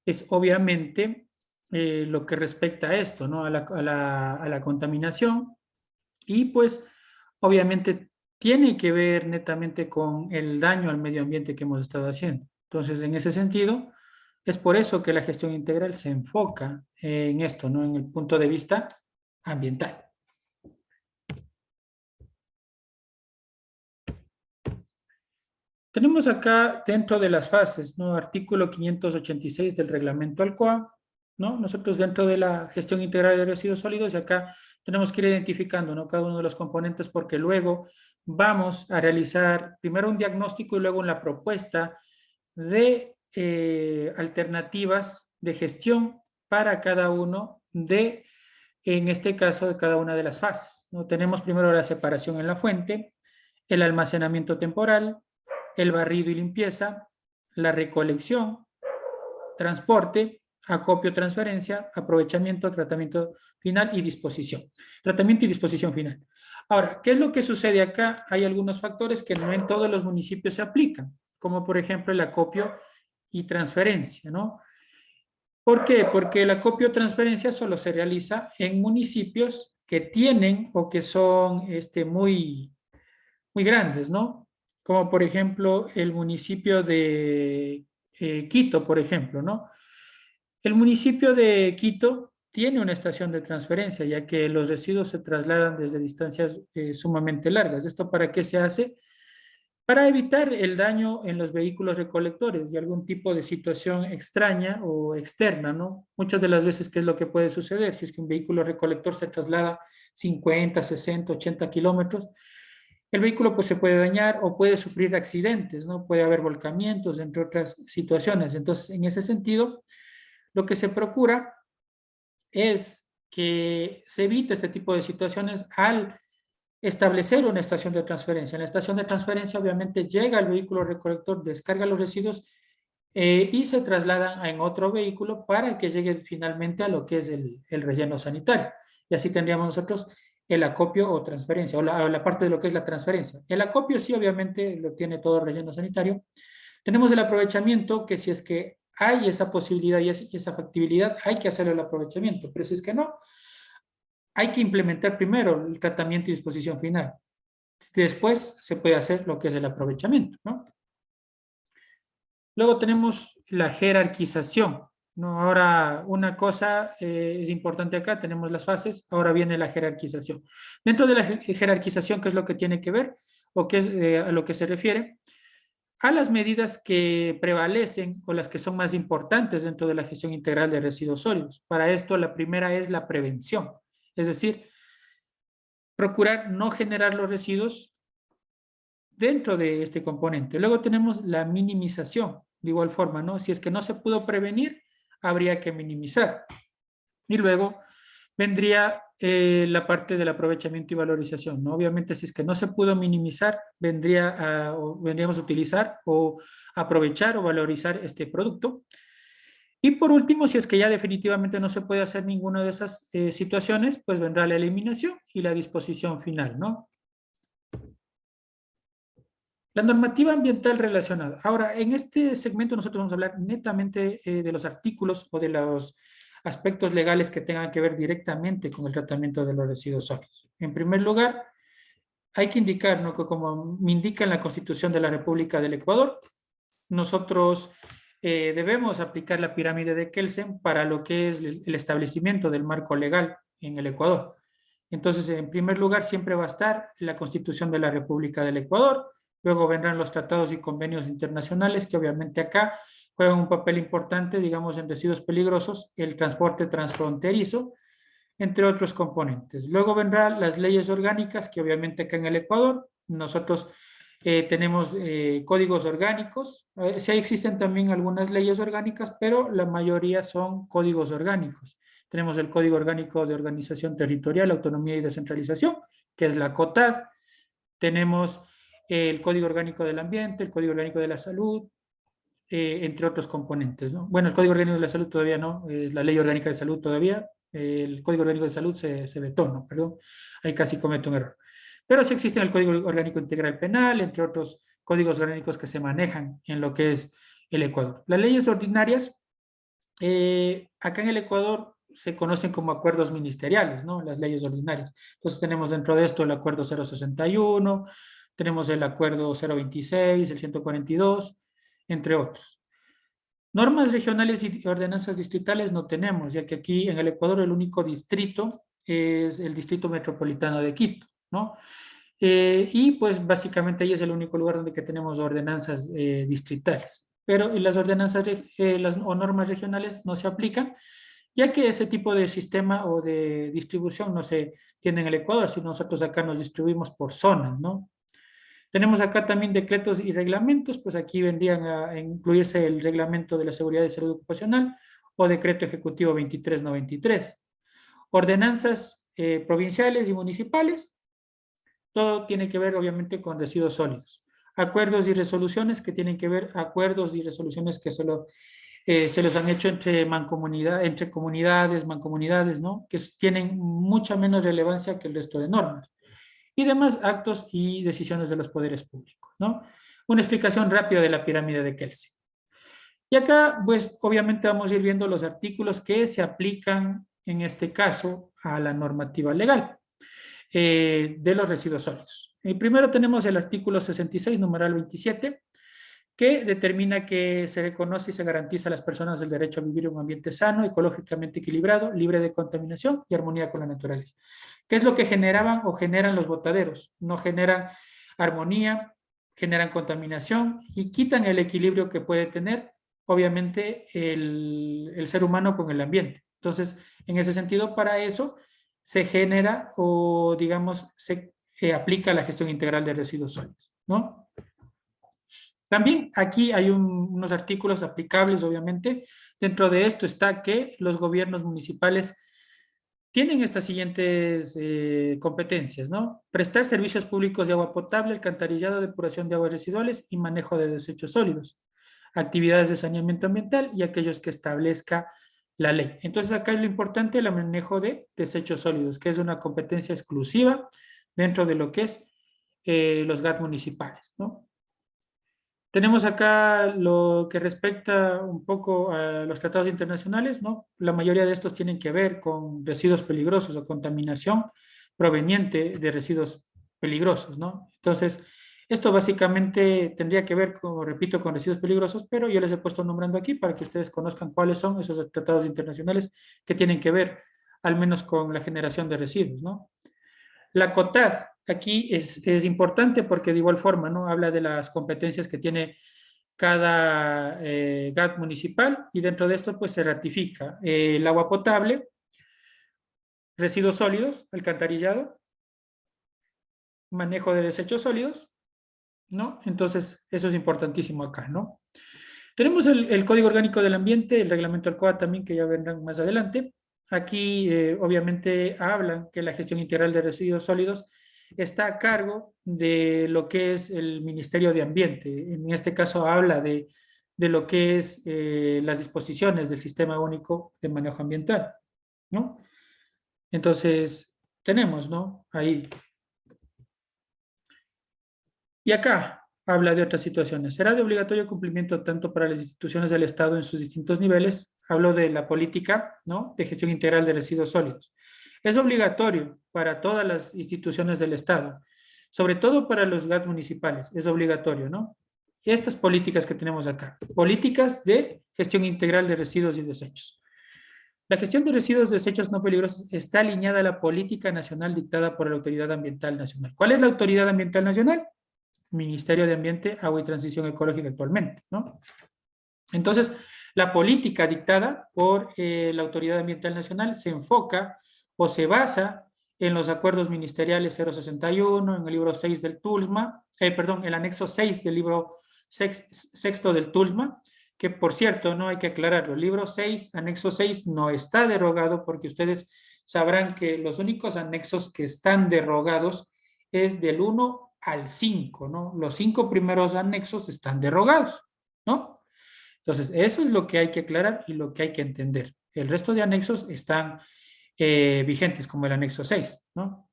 es obviamente lo que respecta a esto, ¿no? A la contaminación y pues obviamente tiene que ver netamente con el daño al medio ambiente que hemos estado haciendo. Entonces, en ese sentido, es por eso que la gestión integral se enfoca en esto, ¿no? En el punto de vista ambiental. Tenemos acá dentro de las fases, ¿no? Artículo 586 del reglamento ALCOA, ¿no? Nosotros dentro de la gestión integral de residuos sólidos, y acá tenemos que ir identificando, ¿no? Cada uno de los componentes porque luego vamos a realizar primero un diagnóstico y luego una propuesta de alternativas de gestión para cada uno de, en este caso, de cada una de las fases, ¿no? Tenemos primero la separación en la fuente, el almacenamiento temporal, el barrido y limpieza, la recolección, transporte, acopio, transferencia, aprovechamiento, tratamiento final y disposición. Tratamiento y disposición final. Ahora, ¿qué es lo que sucede acá? Hay algunos factores que no en todos los municipios se aplican, como por ejemplo el acopio y transferencia, ¿no? ¿Por qué? Porque el acopio o transferencia solo se realiza en municipios que tienen o que son muy grandes, ¿no? Como por ejemplo el municipio de Quito, por ejemplo, ¿no? El municipio de Quito tiene una estación de transferencia, ya que los residuos se trasladan desde distancias sumamente largas. ¿Esto para qué se hace? Para evitar el daño en los vehículos recolectores y algún tipo de situación extraña o externa, ¿no? Muchas de las veces, ¿qué es lo que puede suceder? Si es que un vehículo recolector se traslada 50, 60, 80 kilómetros, el vehículo pues se puede dañar o puede sufrir accidentes, ¿no? Puede haber volcamientos, entre otras situaciones. Entonces, en ese sentido, lo que se procura es que se evite este tipo de situaciones al establecer una estación de transferencia. En la estación de transferencia obviamente llega el vehículo recolector, descarga los residuos y se trasladan en otro vehículo para que llegue finalmente a lo que es el relleno sanitario. Y así tendríamos nosotros el acopio o transferencia, o la parte de lo que es la transferencia. El acopio sí obviamente lo tiene todo el relleno sanitario, Tenemos el aprovechamiento, que si es que hay esa posibilidad y esa factibilidad, hay que hacer el aprovechamiento, pero si es que no, hay que implementar primero el tratamiento y disposición final. Después se puede hacer lo que es el aprovechamiento, ¿no? Luego tenemos la jerarquización, ¿no? Ahora, una cosa es importante acá, tenemos las fases, ahora viene la jerarquización. Dentro de la jerarquización, ¿qué es lo que tiene que ver o qué es a lo que se refiere? A las medidas que prevalecen o las que son más importantes dentro de la gestión integral de residuos sólidos. Para esto, la primera es la prevención, es decir, procurar no generar los residuos dentro de este componente. Luego tenemos la minimización, de igual forma, ¿no? Si es que no se pudo prevenir, habría que minimizar. Y luego vendría la parte del aprovechamiento y valorización, ¿no? Obviamente, si es que no se pudo minimizar, vendríamos a utilizar o aprovechar o valorizar este producto. Y por último, si es que ya definitivamente no se puede hacer ninguna de esas situaciones, pues vendrá la eliminación y la disposición final, ¿no? La normativa ambiental relacionada. Ahora, en este segmento nosotros vamos a hablar netamente de los artículos o de los aspectos legales que tengan que ver directamente con el tratamiento de los residuos sólidos. En primer lugar, hay que indicar, ¿no?, que como me indica en la Constitución de la República del Ecuador, nosotros debemos aplicar la pirámide de Kelsen para lo que es el establecimiento del marco legal en el Ecuador. Entonces, en primer lugar, siempre va a estar la Constitución de la República del Ecuador. Luego vendrán los tratados y convenios internacionales que obviamente acá juegan un papel importante, digamos, en residuos peligrosos, el transporte transfronterizo, entre otros componentes. Luego vendrán las leyes orgánicas que obviamente acá en el Ecuador nosotros tenemos códigos orgánicos. Sí existen también algunas leyes orgánicas, pero la mayoría son códigos orgánicos. Tenemos el Código Orgánico de Organización Territorial, Autonomía y Descentralización, que es la COTAD. Tenemos el Código Orgánico del Ambiente, el Código Orgánico de la Salud, entre otros componentes, ¿no? Bueno, el Código Orgánico de la Salud todavía no, la Ley Orgánica de Salud todavía, el Código Orgánico de Salud se vetó, ¿no? Perdón, ahí casi cometo un error. Pero sí existe el Código Orgánico Integral Penal, entre otros códigos orgánicos que se manejan en lo que es el Ecuador. Las leyes ordinarias, acá en el Ecuador se conocen como acuerdos ministeriales, ¿no? Las leyes ordinarias. Entonces tenemos dentro de esto el acuerdo 061, tenemos el acuerdo 026, el 142, entre otros. Normas regionales y ordenanzas distritales no tenemos, ya que aquí en el Ecuador el único distrito es el Distrito Metropolitano de Quito, ¿no? Y pues básicamente ahí es el único lugar donde que tenemos ordenanzas distritales. Pero las ordenanzas o normas regionales no se aplican, ya que ese tipo de sistema o de distribución no se tiene en el Ecuador, sino nosotros acá nos distribuimos por zonas, ¿no? Tenemos acá también decretos y reglamentos, pues aquí vendrían a incluirse el reglamento de la seguridad y salud ocupacional o decreto ejecutivo 2393. Ordenanzas provinciales y municipales, todo tiene que ver obviamente con residuos sólidos. Acuerdos y resoluciones que tienen que ver, acuerdos y resoluciones que se los han hecho entre comunidades, mancomunidades, ¿no? Que tienen mucha menos relevancia que el resto de normas. Y demás actos y decisiones de los poderes públicos, ¿no? Una explicación rápida de la pirámide de Kelsen. Y acá, pues, obviamente vamos a ir viendo los artículos que se aplican, en este caso, a la normativa legal de los residuos sólidos. Primero tenemos el artículo 66, numeral 27, que determina que se reconoce y se garantiza a las personas el derecho a vivir en un ambiente sano, ecológicamente equilibrado, libre de contaminación y armonía con la naturaleza. ¿Qué es lo que generaban o generan los botaderos? No generan armonía, generan contaminación y quitan el equilibrio que puede tener, obviamente, el ser humano con el ambiente. Entonces, en ese sentido, para eso se genera o, digamos, se aplica la gestión integral de residuos sólidos, ¿no? También aquí hay unos artículos aplicables, obviamente. Dentro de esto está que los gobiernos municipales tienen estas siguientes competencias, ¿no? Prestar servicios públicos de agua potable, alcantarillado, depuración de aguas residuales y manejo de desechos sólidos, actividades de saneamiento ambiental y aquellos que establezca la ley. Entonces acá es lo importante, el manejo de desechos sólidos, que es una competencia exclusiva dentro de lo que es los GAT municipales, ¿no? Tenemos acá lo que respecta un poco a los tratados internacionales, ¿no? La mayoría de estos tienen que ver con residuos peligrosos o contaminación proveniente de residuos peligrosos, ¿no? Entonces, esto básicamente tendría que ver, como repito, con residuos peligrosos, pero yo les he puesto nombrando aquí para que ustedes conozcan cuáles son esos tratados internacionales que tienen que ver al menos con la generación de residuos, ¿no? La COTAD aquí es importante porque de igual forma, ¿no? Habla de las competencias que tiene cada GAT municipal y dentro de esto pues se ratifica el agua potable, residuos sólidos, alcantarillado, manejo de desechos sólidos, ¿no? Entonces eso es importantísimo acá, ¿no? Tenemos el Código Orgánico del Ambiente, el reglamento Alcoa también, que ya vendrán más adelante. Aquí, obviamente, hablan que la gestión integral de residuos sólidos está a cargo de lo que es el Ministerio de Ambiente. En este caso, habla de lo que es las disposiciones del Sistema Único de Manejo Ambiental, ¿no? Entonces, tenemos, ¿no? Ahí. Y acá habla de otras situaciones. Será de obligatorio cumplimiento tanto para las instituciones del Estado en sus distintos niveles. Hablo de la política, ¿no? De gestión integral de residuos sólidos. Es obligatorio para todas las instituciones del Estado, sobre todo para los GAT municipales. Es obligatorio, ¿no? Estas políticas que tenemos acá, políticas de gestión integral de residuos y desechos. La gestión de residuos y desechos no peligrosos está alineada a la política nacional dictada por la Autoridad Ambiental Nacional. ¿Cuál es la Autoridad Ambiental Nacional? Ministerio de Ambiente, Agua y Transición Ecológica actualmente, ¿no? Entonces, la política dictada por la Autoridad Ambiental Nacional se enfoca o se basa en los acuerdos ministeriales 061, en el libro 6 del TULSMA, perdón, el anexo 6 del libro sexto del TULSMA, que por cierto, no hay que aclararlo, el libro 6, anexo 6, no está derogado porque ustedes sabrán que los únicos anexos que están derogados es del 1 al 5, ¿no? Los 5 primeros anexos están derogados, ¿no? Entonces, eso es lo que hay que aclarar y lo que hay que entender. El resto de anexos están vigentes, como el anexo 6, ¿no?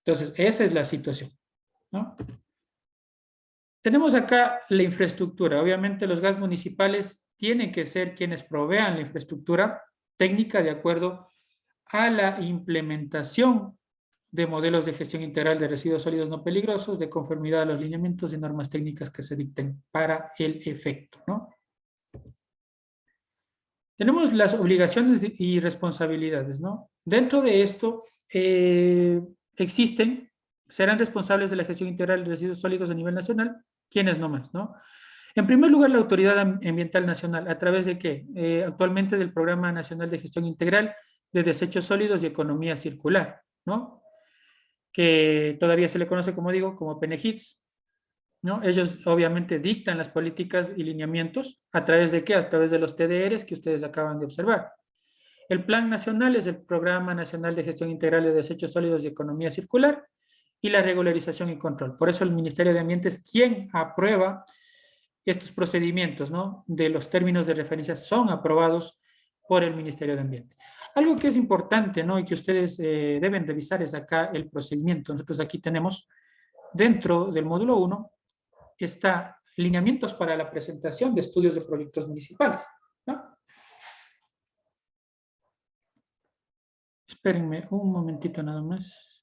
Entonces, esa es la situación, ¿no? Tenemos acá la infraestructura. Obviamente, los gas municipales tienen que ser quienes provean la infraestructura técnica de acuerdo a la implementación de modelos de gestión integral de residuos sólidos no peligrosos de conformidad a los lineamientos y normas técnicas que se dicten para el efecto, ¿no? Tenemos las obligaciones y responsabilidades, ¿no? Dentro de esto existen, serán responsables de la gestión integral de residuos sólidos a nivel nacional, ¿quiénes nomás, no? En primer lugar, la Autoridad Ambiental Nacional, ¿a través de qué? Actualmente del Programa Nacional de Gestión Integral de Desechos Sólidos y Economía Circular, ¿no? Que todavía se le conoce, como digo, como PNGITS, ¿no? Ellos obviamente dictan las políticas y lineamientos, ¿a través de qué? A través de los TDRs que ustedes acaban de observar. El Plan Nacional es el Programa Nacional de Gestión Integral de Desechos Sólidos y Economía Circular y la regularización y control. Por eso el Ministerio de Ambiente es quien aprueba estos procedimientos, ¿no? De los términos de referencia son aprobados por el Ministerio de Ambiente. Algo que es importante, ¿no? Y que ustedes deben revisar es acá el procedimiento. Nosotros aquí tenemos dentro del módulo 1 está lineamientos para la presentación de estudios de proyectos municipales, ¿no? Espérenme un momentito nada más.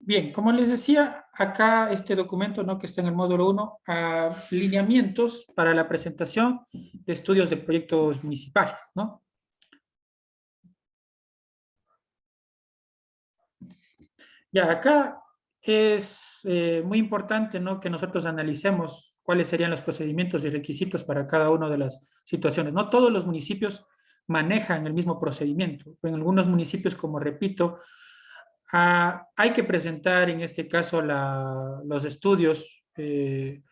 Bien, como les decía, acá este documento, ¿no?, que está en el módulo 1, lineamientos para la presentación de estudios de proyectos municipales, ¿no? Ya, acá es muy importante, ¿no?, que nosotros analicemos cuáles serían los procedimientos y requisitos para cada una de las situaciones. No todos los municipios manejan el mismo procedimiento. En algunos municipios, como repito, hay que presentar en este caso los estudios que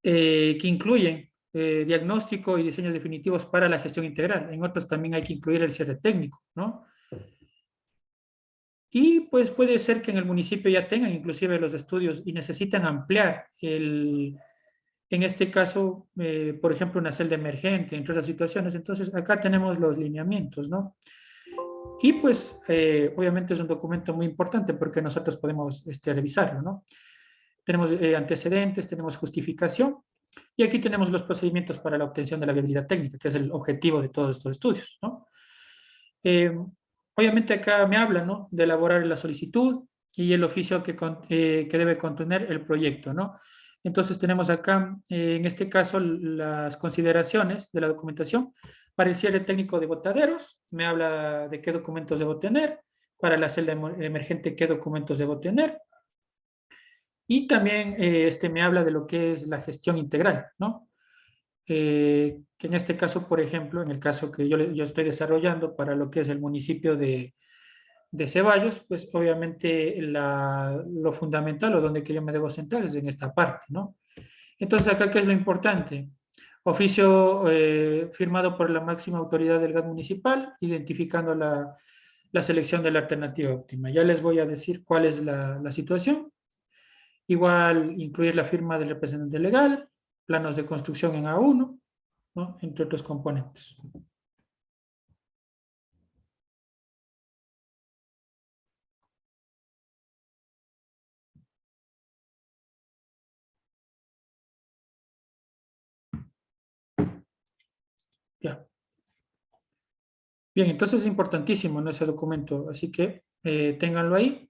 incluyen diagnóstico y diseños definitivos para la gestión integral. En otros también hay que incluir el cierre técnico, ¿no? Y pues puede ser que en el municipio ya tengan inclusive los estudios y necesitan ampliar en este caso, por ejemplo, una celda emergente, entre otras situaciones. Entonces, acá tenemos los lineamientos, ¿no? Y pues, obviamente es un documento muy importante porque nosotros podemos revisarlo, ¿no? Tenemos antecedentes, tenemos justificación y aquí tenemos los procedimientos para la obtención de la viabilidad técnica, que es el objetivo de todos estos estudios, ¿no? Eh, Obviamente acá me habla, ¿no?, de elaborar la solicitud y el oficio que debe contener el proyecto, ¿no? Entonces tenemos acá, en este caso, las consideraciones de la documentación. Para el cierre técnico de botaderos, me habla de qué documentos debo tener. Para la celda emergente, qué documentos debo tener. Y también me habla de lo que es la gestión integral, ¿no? Que en este caso, por ejemplo, en el caso que yo estoy desarrollando para lo que es el municipio de Ceballos, pues obviamente lo fundamental o donde que yo me debo sentar es en esta parte, ¿no? Entonces, acá, ¿qué es lo importante? Oficio firmado por la máxima autoridad del GAT municipal, identificando la selección de la alternativa óptima. Ya les voy a decir cuál es la situación. Igual, incluir la firma del representante legal, planos de construcción en A1, ¿no?, entre otros componentes. Ya. Bien, entonces es importantísimo, ¿no?, ese documento, así que ténganlo ahí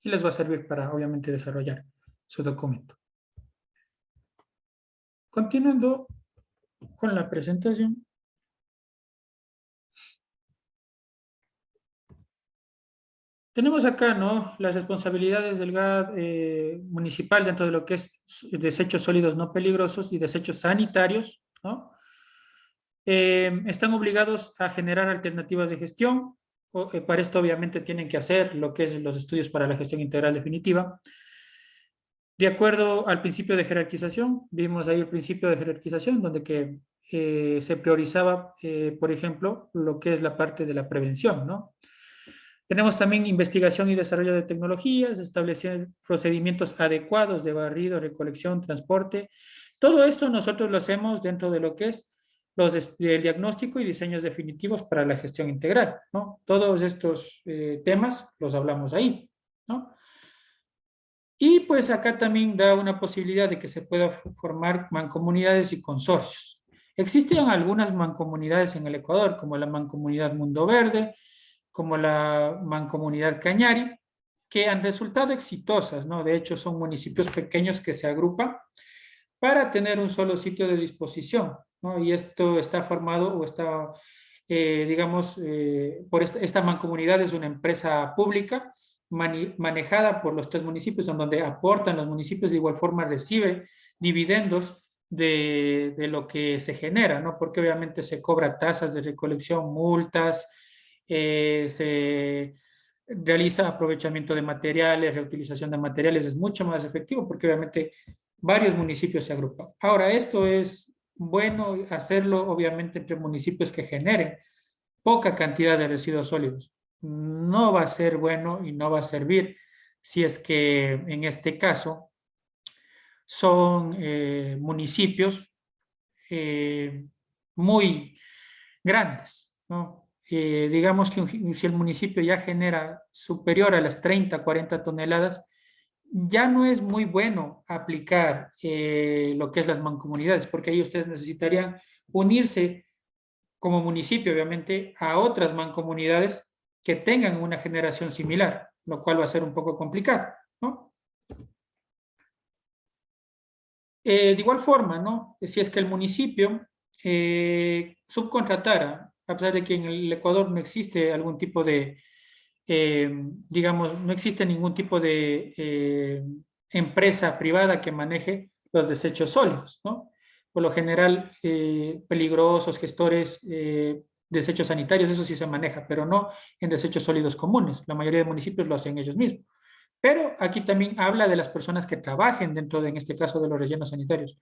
y les va a servir para, obviamente, desarrollar su documento. Continuando con la presentación. Tenemos acá, ¿no?, las responsabilidades del GAD municipal dentro de lo que es desechos sólidos no peligrosos y desechos sanitarios, ¿no? Están obligados a generar alternativas de gestión. Para esto, obviamente, tienen que hacer lo que es los estudios para la gestión integral definitiva. De acuerdo al principio de jerarquización, vimos ahí el principio de jerarquización, donde que se priorizaba, por ejemplo, lo que es la parte de la prevención, ¿no? Tenemos también investigación y desarrollo de tecnologías, establecer procedimientos adecuados de barrido, recolección, transporte. Todo esto nosotros lo hacemos dentro de lo que es el diagnóstico y diseños definitivos para la gestión integral, ¿no? Todos estos temas los hablamos ahí, ¿no? Y pues acá también da una posibilidad de que se pueda formar mancomunidades y consorcios. Existen algunas mancomunidades en el Ecuador, como la Mancomunidad Mundo Verde, como la Mancomunidad Cañari, que han resultado exitosas, ¿no? De hecho, son municipios pequeños que se agrupan para tener un solo sitio de disposición, ¿no? Y esto está formado o está, digamos, por esta mancomunidad es una empresa pública manejada por los 3 municipios, en donde aportan los municipios, de igual forma recibe dividendos de lo que se genera, ¿no? Porque obviamente se cobra tasas de recolección, multas, se realiza aprovechamiento de materiales, reutilización de materiales, es mucho más efectivo porque obviamente varios municipios se agrupan. Ahora, esto es bueno hacerlo obviamente entre municipios que generen poca cantidad de residuos sólidos. No va a ser bueno y no va a servir si es que en este caso son municipios muy grandes, ¿no? Digamos que si el municipio ya genera superior a las 30, 40 toneladas, ya no es muy bueno aplicar lo que es las mancomunidades, porque ahí ustedes necesitarían unirse como municipio, obviamente, a otras mancomunidades que tengan una generación similar. lo cual va a ser un poco complicado, ¿no? De igual forma, ¿no? Si es que el municipio subcontratara, a pesar de que en el Ecuador no existe algún tipo de, digamos, no existe ningún tipo de empresa privada que maneje los desechos sólidos, ¿no? Por lo general, peligrosos, gestores, desechos sanitarios, eso sí se maneja, pero no en desechos sólidos comunes. La mayoría de municipios lo hacen ellos mismos. Pero aquí también habla de las personas que trabajen dentro de, en este caso, de los rellenos sanitarios.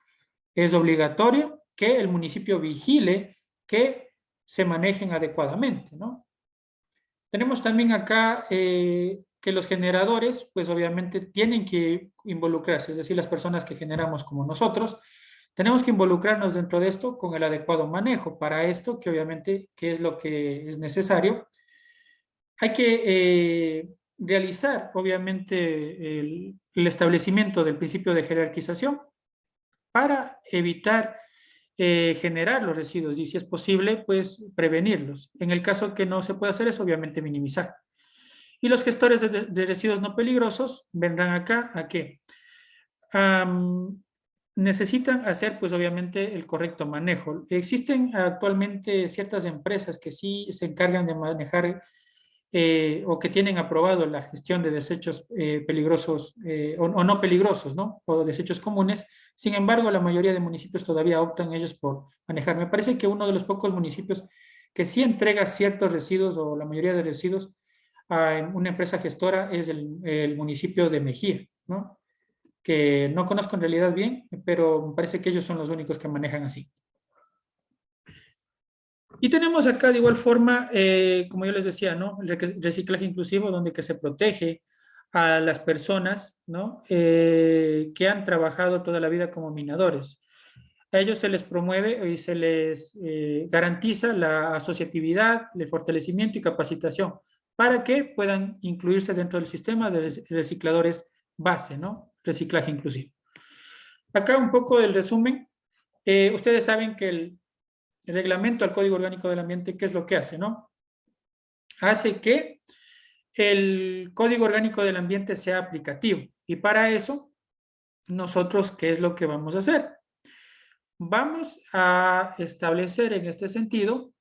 Es obligatorio que el municipio vigile que se manejen adecuadamente, ¿no? Tenemos también acá que los generadores, pues obviamente tienen que involucrarse, es decir, las personas que generamos como nosotros, tenemos que involucrarnos dentro de esto con el adecuado manejo. Para esto, que obviamente, ¿qué es lo que es necesario? Hay que realizar, obviamente, el establecimiento del principio de jerarquización para evitar generar los residuos y, si es posible, pues prevenirlos. En el caso que no se pueda hacer eso, obviamente minimizar. Y los gestores de residuos no peligrosos vendrán acá a qué? Necesitan hacer, pues obviamente, el correcto manejo. Existen actualmente ciertas empresas que sí se encargan de manejar o que tienen aprobado la gestión de desechos peligrosos o no peligrosos, ¿no? O desechos comunes. Sin embargo, la mayoría de municipios todavía optan ellos por manejar. Me parece que uno de los pocos municipios que sí entrega ciertos residuos o la mayoría de residuos a una empresa gestora es el municipio de Mejía, ¿no? Que no conozco en realidad bien, pero me parece que ellos son los únicos que manejan así. Y tenemos acá de igual forma, como yo les decía, ¿no? El reciclaje inclusivo, donde que se protege a las personas, ¿no? Que han trabajado toda la vida como minadores. A ellos se les promueve y se les garantiza la asociatividad, el fortalecimiento y capacitación para que puedan incluirse dentro del sistema de recicladores base, ¿no? Reciclaje inclusivo. Acá un poco del resumen. Ustedes saben que el reglamento al Código Orgánico del Ambiente, ¿qué es lo que hace, no? Hace que el Código Orgánico del Ambiente sea aplicativo. Y para eso, nosotros, ¿qué es lo que vamos a hacer? Vamos a establecer en este sentido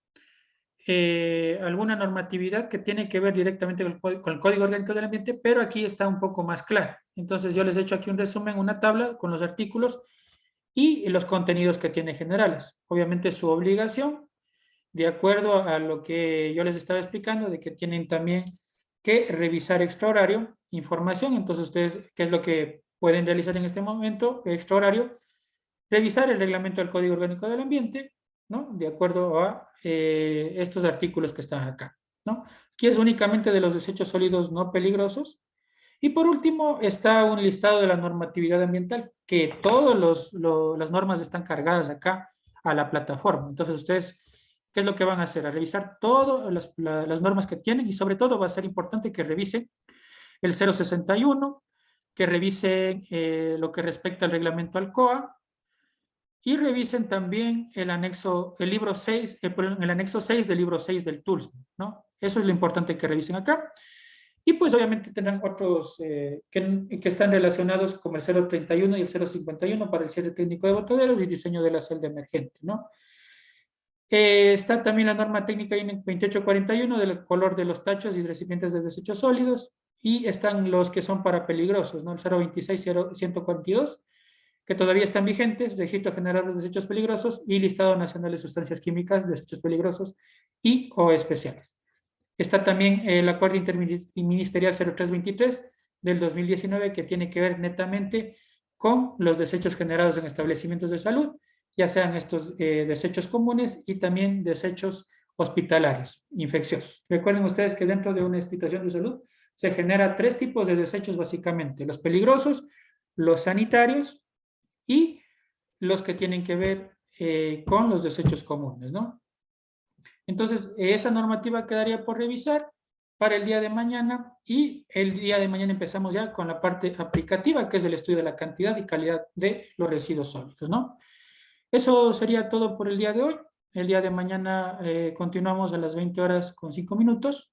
alguna normatividad que tiene que ver directamente con el Código Orgánico del Ambiente, pero aquí está un poco más claro. Entonces yo les he hecho aquí un resumen, una tabla con los artículos y los contenidos que tiene generales. Obviamente su obligación, de acuerdo a lo que yo les estaba explicando, de que tienen también que revisar extra horario información. Entonces ustedes, ¿qué es lo que pueden realizar en este momento? Extra horario, revisar el reglamento del Código Orgánico del Ambiente, ¿no? De acuerdo a estos artículos que están acá, ¿no? Aquí es únicamente de los desechos sólidos no peligrosos. Y por último está un listado de la normatividad ambiental, que todas las normas están cargadas acá a la plataforma. Entonces ustedes, ¿qué es lo que van a hacer? A revisar todas las normas que tienen y sobre todo va a ser importante que revisen el 061, que revisen lo que respecta al reglamento ALCOA y revisen también el anexo, el libro 6, el anexo 6 del libro 6 del TULS, ¿no? Eso es lo importante que revisen acá. Y pues obviamente tendrán otros que están relacionados como el 031 y el 051 para el cierre técnico de botaderos y diseño de la celda emergente, ¿no? Está también la norma técnica INE 2841 del color de los tachos y recipientes de desechos sólidos y están los que son para peligrosos, ¿no? El 026 y 142 que todavía están vigentes, registro general de desechos peligrosos y listado nacional de sustancias químicas, desechos peligrosos y o especiales. Está también el acuerdo interministerial 0323 del 2019 que tiene que ver netamente con los desechos generados en establecimientos de salud, ya sean estos desechos comunes y también desechos hospitalarios, infecciosos. Recuerden ustedes que dentro de una institución de salud se genera 3 tipos de desechos básicamente, los peligrosos, los sanitarios y los que tienen que ver con los desechos comunes, ¿no? Entonces, esa normativa quedaría por revisar para el día de mañana y el día de mañana empezamos ya con la parte aplicativa, que es el estudio de la cantidad y calidad de los residuos sólidos, ¿no? Eso sería todo por el día de hoy. El día de mañana continuamos a las 20 horas con 5 minutos